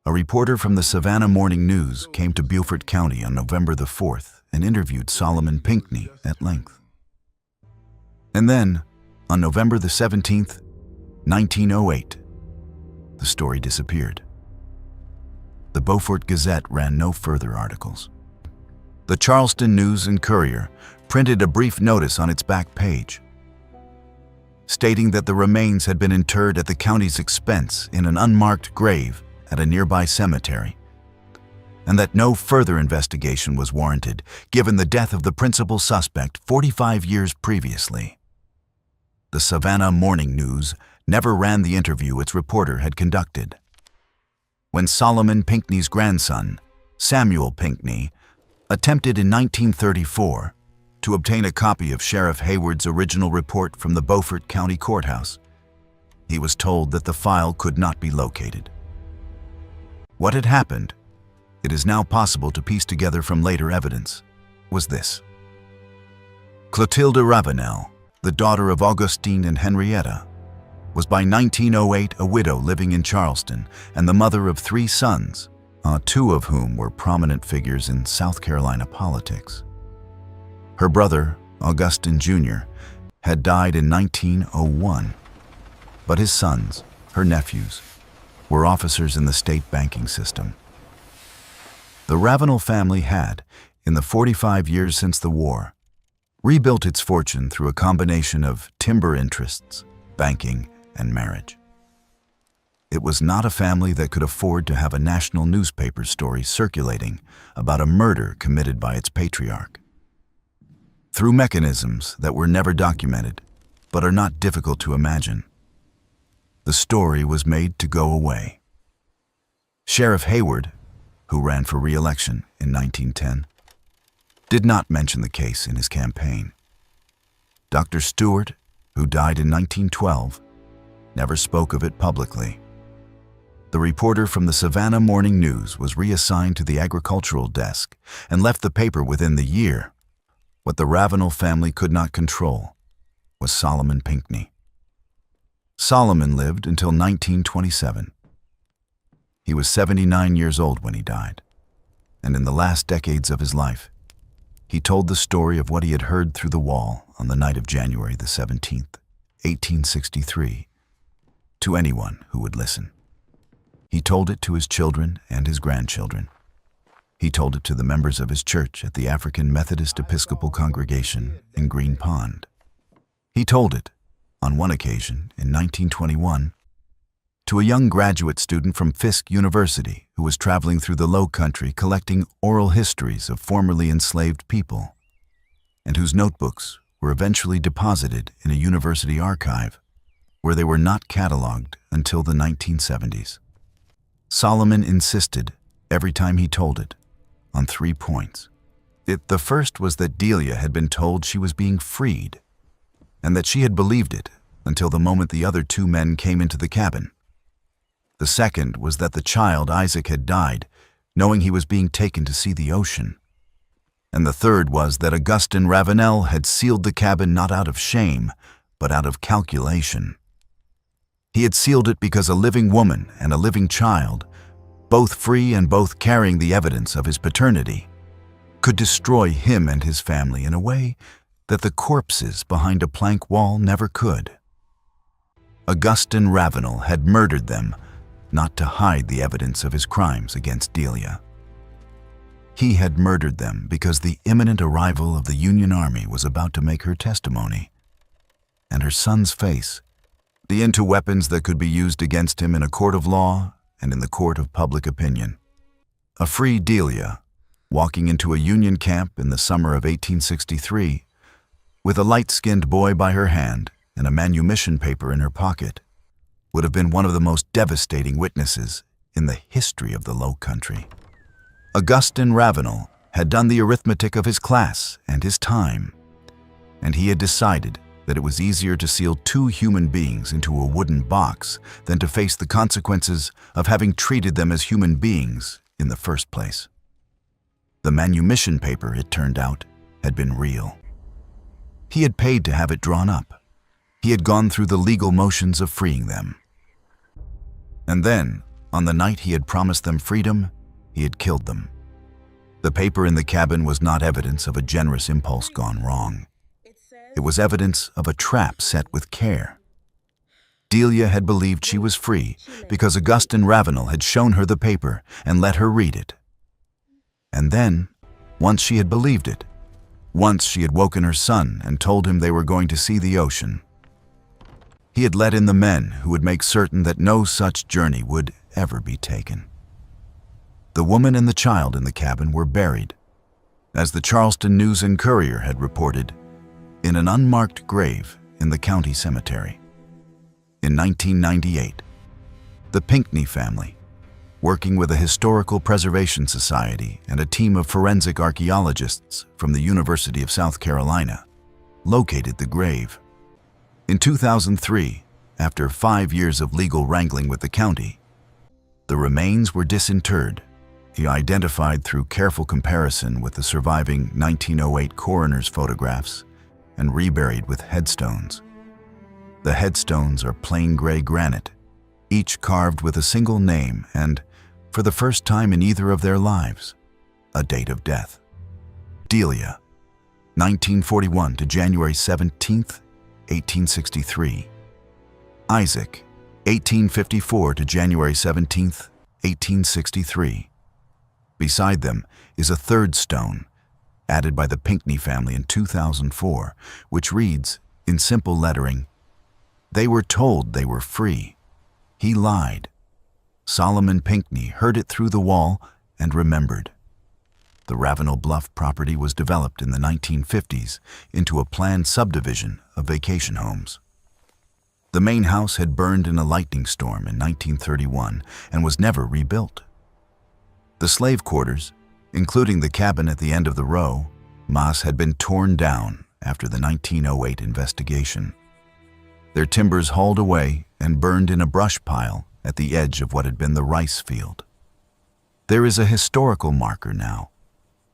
A reporter from the Savannah Morning News came to Beaufort County on November the 4th and interviewed Solomon Pinckney at length. And then, on November the 17th, 1908, the story disappeared. The Beaufort Gazette ran no further articles. The Charleston News and Courier printed a brief notice on its back page, stating that the remains had been interred at the county's expense in an unmarked grave at a nearby cemetery, and that no further investigation was warranted given the death of the principal suspect 45 years previously. The Savannah Morning News never ran the interview its reporter had conducted. When Solomon Pinckney's grandson, Samuel Pinckney, attempted in 1934 to obtain a copy of Sheriff Hayward's original report from the Beaufort County Courthouse, he was told that the file could not be located. What had happened, it is now possible to piece together from later evidence, was this. Clotilde Ravenel, the daughter of Augustine and Henrietta, was by 1908 a widow living in Charleston and the mother of 3 sons, two of whom were prominent figures in South Carolina politics. Her brother, Augustine Jr., had died in 1901, but his sons, her nephews, were officers in the state banking system. The Ravenel family had, in the 45 years since the war, rebuilt its fortune through a combination of timber interests, banking, and marriage. It was not a family that could afford to have a national newspaper story circulating about a murder committed by its patriarch. Through mechanisms that were never documented, but are not difficult to imagine, the story was made to go away. Sheriff Hayward, who ran for re-election in 1910, did not mention the case in his campaign. Dr. Stewart, who died in 1912, never spoke of it publicly. The reporter from the Savannah Morning News was reassigned to the agricultural desk and left the paper within the year. What the Ravenel family could not control was Solomon Pinckney. Solomon lived until 1927. He was 79 years old when he died, and in the last decades of his life, he told the story of what he had heard through the wall on the night of January the 17th, 1863, to anyone who would listen. He told it to his children and his grandchildren. He told it to the members of his church at the African Methodist Episcopal Congregation in Green Pond. He told it, on one occasion in 1921, to a young graduate student from Fisk University who was traveling through the Low Country collecting oral histories of formerly enslaved people, and whose notebooks were eventually deposited in a university archive, where they were not cataloged until the 1970s. Solomon insisted, every time he told it, on 3 points. The first was that Delia had been told she was being freed, and that she had believed it until the moment the other 2 men came into the cabin. The second was that the child, Isaac, had died, knowing he was being taken to see the ocean. And the third was that Augustin Ravenel had sealed the cabin not out of shame, but out of calculation. He had sealed it because a living woman and a living child, both free and both carrying the evidence of his paternity, could destroy him and his family in a way that the corpses behind a plank wall never could. Augustin Ravenel had murdered them, not to hide the evidence of his crimes against Delia. He had murdered them because the imminent arrival of the Union Army was about to make her testimony. And her son's face, the into weapons that could be used against him in a court of law and in the court of public opinion. A free Delia, walking into a Union camp in the summer of 1863, with a light-skinned boy by her hand and a manumission paper in her pocket, would have been one of the most devastating witnesses in the history of the Low Country. Augustin Ravenel had done the arithmetic of his class and his time, and he had decided that it was easier to seal two human beings into a wooden box than to face the consequences of having treated them as human beings in the first place. The manumission paper, it turned out, had been real. He had paid to have it drawn up. He had gone through the legal motions of freeing them. And then, on the night he had promised them freedom, he had killed them. The paper in the cabin was not evidence of a generous impulse gone wrong. It was evidence of a trap set with care. Delia had believed she was free because Augustin Ravenel had shown her the paper and let her read it. And then, once she had believed it, once she had woken her son and told him they were going to see the ocean, he had let in the men who would make certain that no such journey would ever be taken. The woman and the child in the cabin were buried, as the Charleston News and Courier had reported, in an unmarked grave in the county cemetery. In 1998, the Pinckney family, working with a historical preservation society and a team of forensic archaeologists from the University of South Carolina, located the grave. In 2003, after 5 years of legal wrangling with the county, the remains were disinterred, identified through careful comparison with the surviving 1908 coroner's photographs, and reburied with headstones. The headstones are plain gray granite, each carved with a single name and, for the first time in either of their lives, a date of death. Delia, 1941 to January 17th, 1863. Isaac, 1854 to January 17th, 1863. Beside them is a third stone, added by the Pinckney family in 2004, which reads, in simple lettering, "They were told they were free. He lied. Solomon Pinckney heard it through the wall and remembered." The Ravenel Bluff property was developed in the 1950s into a planned subdivision of vacation homes. The main house had burned in a lightning storm in 1931 and was never rebuilt. The slave quarters, including the cabin at the end of the row, Mas, had been torn down after the 1908 investigation. Their timbers hauled away and burned in a brush pile at the edge of what had been the rice field. There is a historical marker now,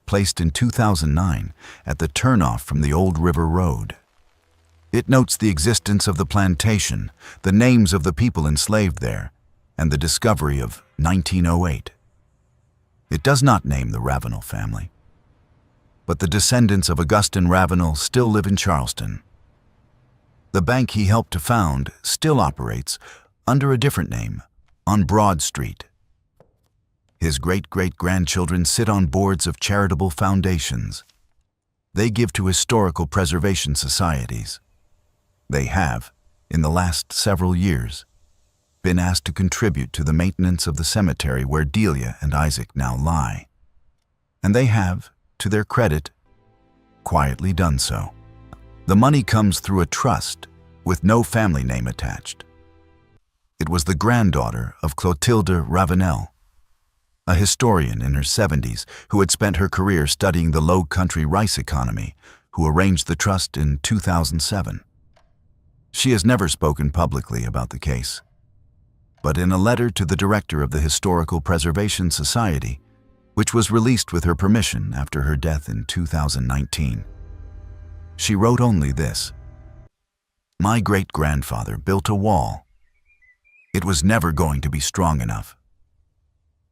placed in 2009 at the turnoff from the Old River Road. It notes the existence of the plantation, the names of the people enslaved there, and the discovery of 1908. It does not name the Ravenel family, but the descendants of Augustin Ravenel still live in Charleston. The bank he helped to found still operates under a different name on Broad Street. His great-great-grandchildren sit on boards of charitable foundations. They give to historical preservation societies. They have, in the last several years, been asked to contribute to the maintenance of the cemetery where Delia and Isaac now lie. And they have, to their credit, quietly done so. The money comes through a trust with no family name attached. It was the granddaughter of Clotilde Ravenel, a historian in her 70s who had spent her career studying the Low Country rice economy, who arranged the trust in 2007. She has never spoken publicly about the case, but in a letter to the director of the Historical Preservation Society, which was released with her permission after her death in 2019, she wrote only this: "My great-grandfather built a wall. It was never going to be strong enough.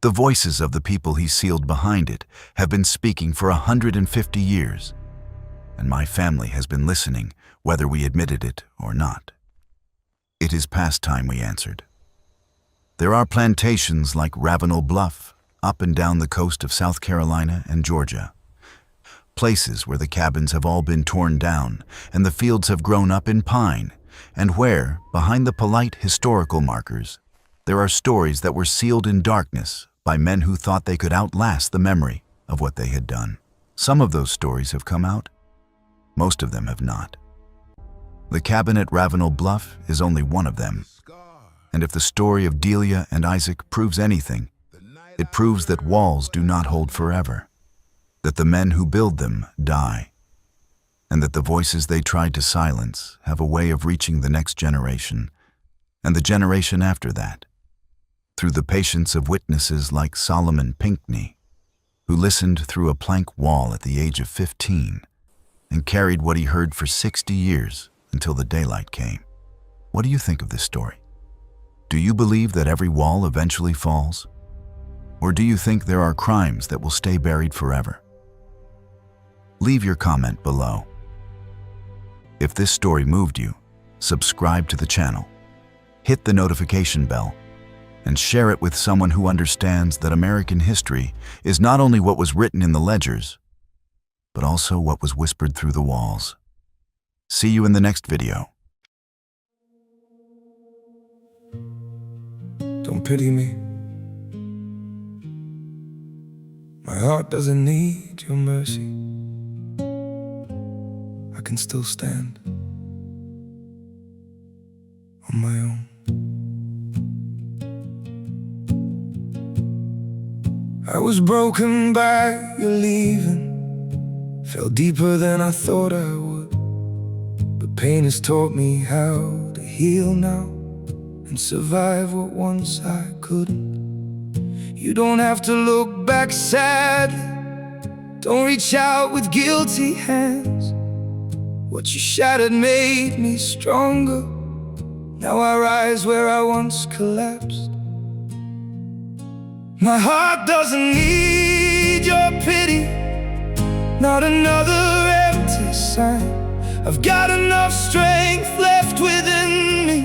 The voices of the people he sealed behind it have been speaking for 150 years, and my family has been listening whether we admitted it or not. It is past time we answered. There are plantations like Ravenel Bluff, up and down the coast of South Carolina and Georgia. Places where the cabins have all been torn down and the fields have grown up in pine, and where, behind the polite historical markers, there are stories that were sealed in darkness by men who thought they could outlast the memory of what they had done. Some of those stories have come out. Most of them have not. The cabin at Ravenel Bluff is only one of them. And if the story of Delia and Isaac proves anything, it proves that walls do not hold forever, that the men who build them die, and that the voices they tried to silence have a way of reaching the next generation, and the generation after that, through the patience of witnesses like Solomon Pinckney, who listened through a plank wall at the age of 15 and carried what he heard for 60 years until the daylight came. What do you think of this story? Do you believe that every wall eventually falls? Or do you think there are crimes that will stay buried forever? Leave your comment below. If this story moved you, subscribe to the channel, hit the notification bell, and share it with someone who understands that American history is not only what was written in the ledgers, but also what was whispered through the walls. See you in the next video. Don't pity me. My heart doesn't need your mercy. I can still stand on my own. I was broken by your leaving, fell deeper than I thought I would. But pain has taught me how to heal now and survive what once I couldn't. You don't have to look back sadly, don't reach out with guilty hands. What you shattered made me stronger. Now I rise where I once collapsed. My heart doesn't need your pity, not another empty sign. I've got enough strength left within me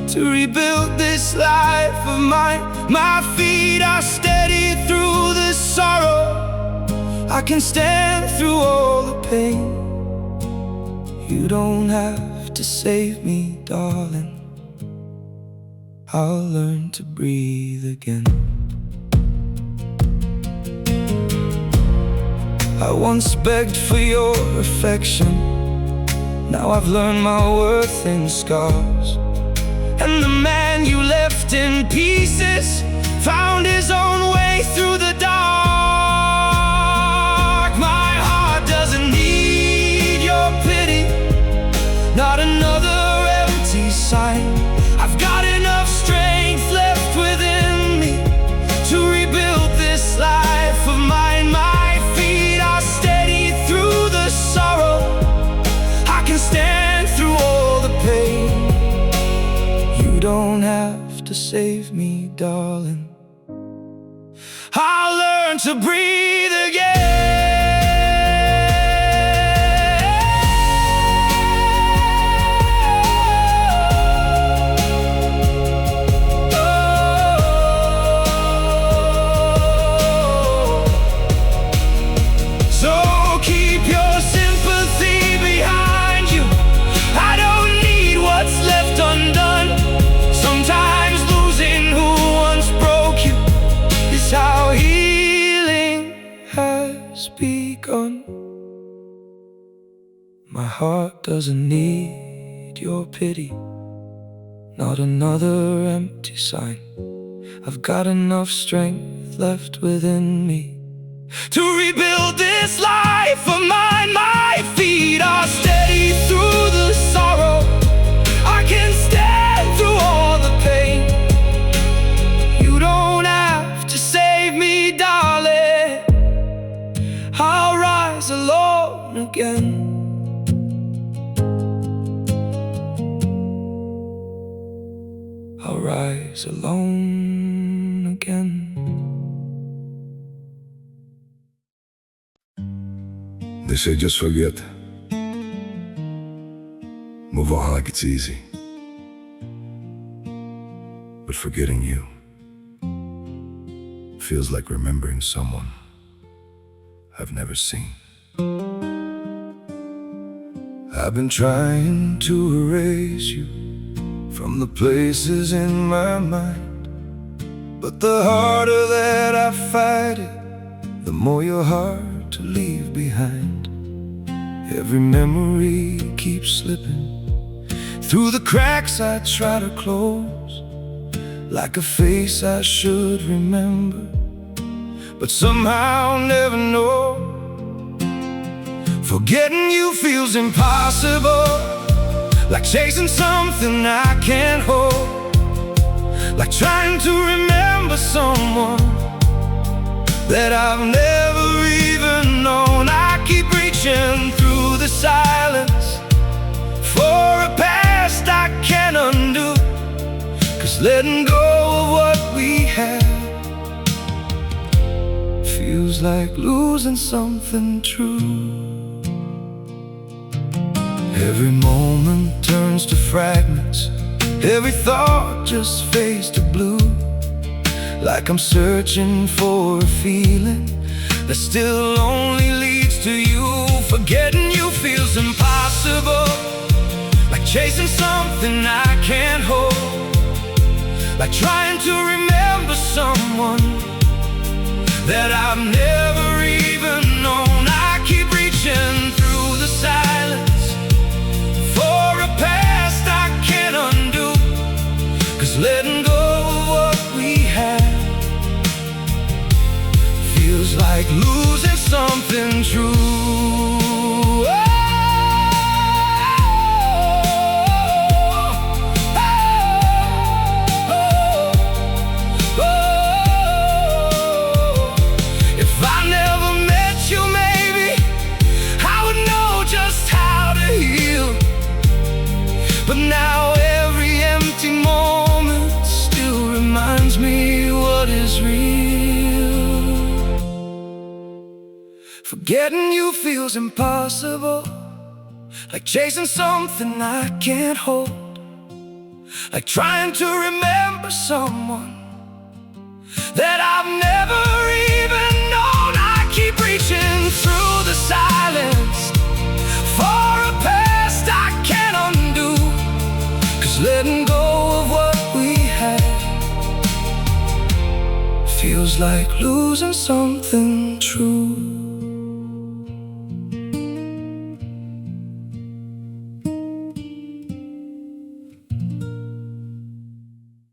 to rebuild this life of mine. My feet are steady through the sorrow, I can stand through all the pain. You don't have to save me, darling, I'll learn to breathe again. I once begged for your affection, now I've learned my worth in scars. And the man you left in pieces found his own way through the dark. My heart doesn't need your pity, not another empty sign. I've got enough strength left within me to rebuild this life of mine. My feet are steady through the sorrow, I can stand through all the pain. You don't have to save me, darling, I'll learn to breathe again. So keep your sympathy behind you, I don't need what's left undone. Sometimes losing who once broke you is how healing has begun. My heart doesn't need your pity, not another empty sign. I've got enough strength left within me to rebuild this life of mine. My feet are steady through the sorrow, I can stand through all the pain. You don't have to save me, darling, I'll rise alone again. I'll rise alone again. They say just forget. Move on like it's easy. But forgetting you feels like remembering someone I've never seen. I've been trying to erase you from the places in my mind, but the harder that I fight it, the more you're hard to leave behind. Every memory keeps slipping through the cracks I try to close, like a face I should remember, but somehow never know. Forgetting you feels impossible, like chasing something I can't hold, like trying to remember someone that I've never even known. I keep reaching through the silence for a past I can't undo, 'cause letting go of what we had feels like losing something true. Every moment turns to fragments, every thought just fades to blue, like I'm searching for a feeling that still only leads to you. Forgetting you feels impossible, like chasing something I can't hold, like trying to remember someone that I've never even known. I keep reaching through the silence for a past I can't undo, 'cause letting go of what we had feels like losing something true. If I never met you, maybe I would know just how to heal, but now every empty moment still reminds me what is real. Forgetting you feels impossible, like chasing something I can't hold, like trying to remember someone that I've never even known. I keep reaching through the silence for a past I can't undo, 'cause letting go of what we had feels like losing something true.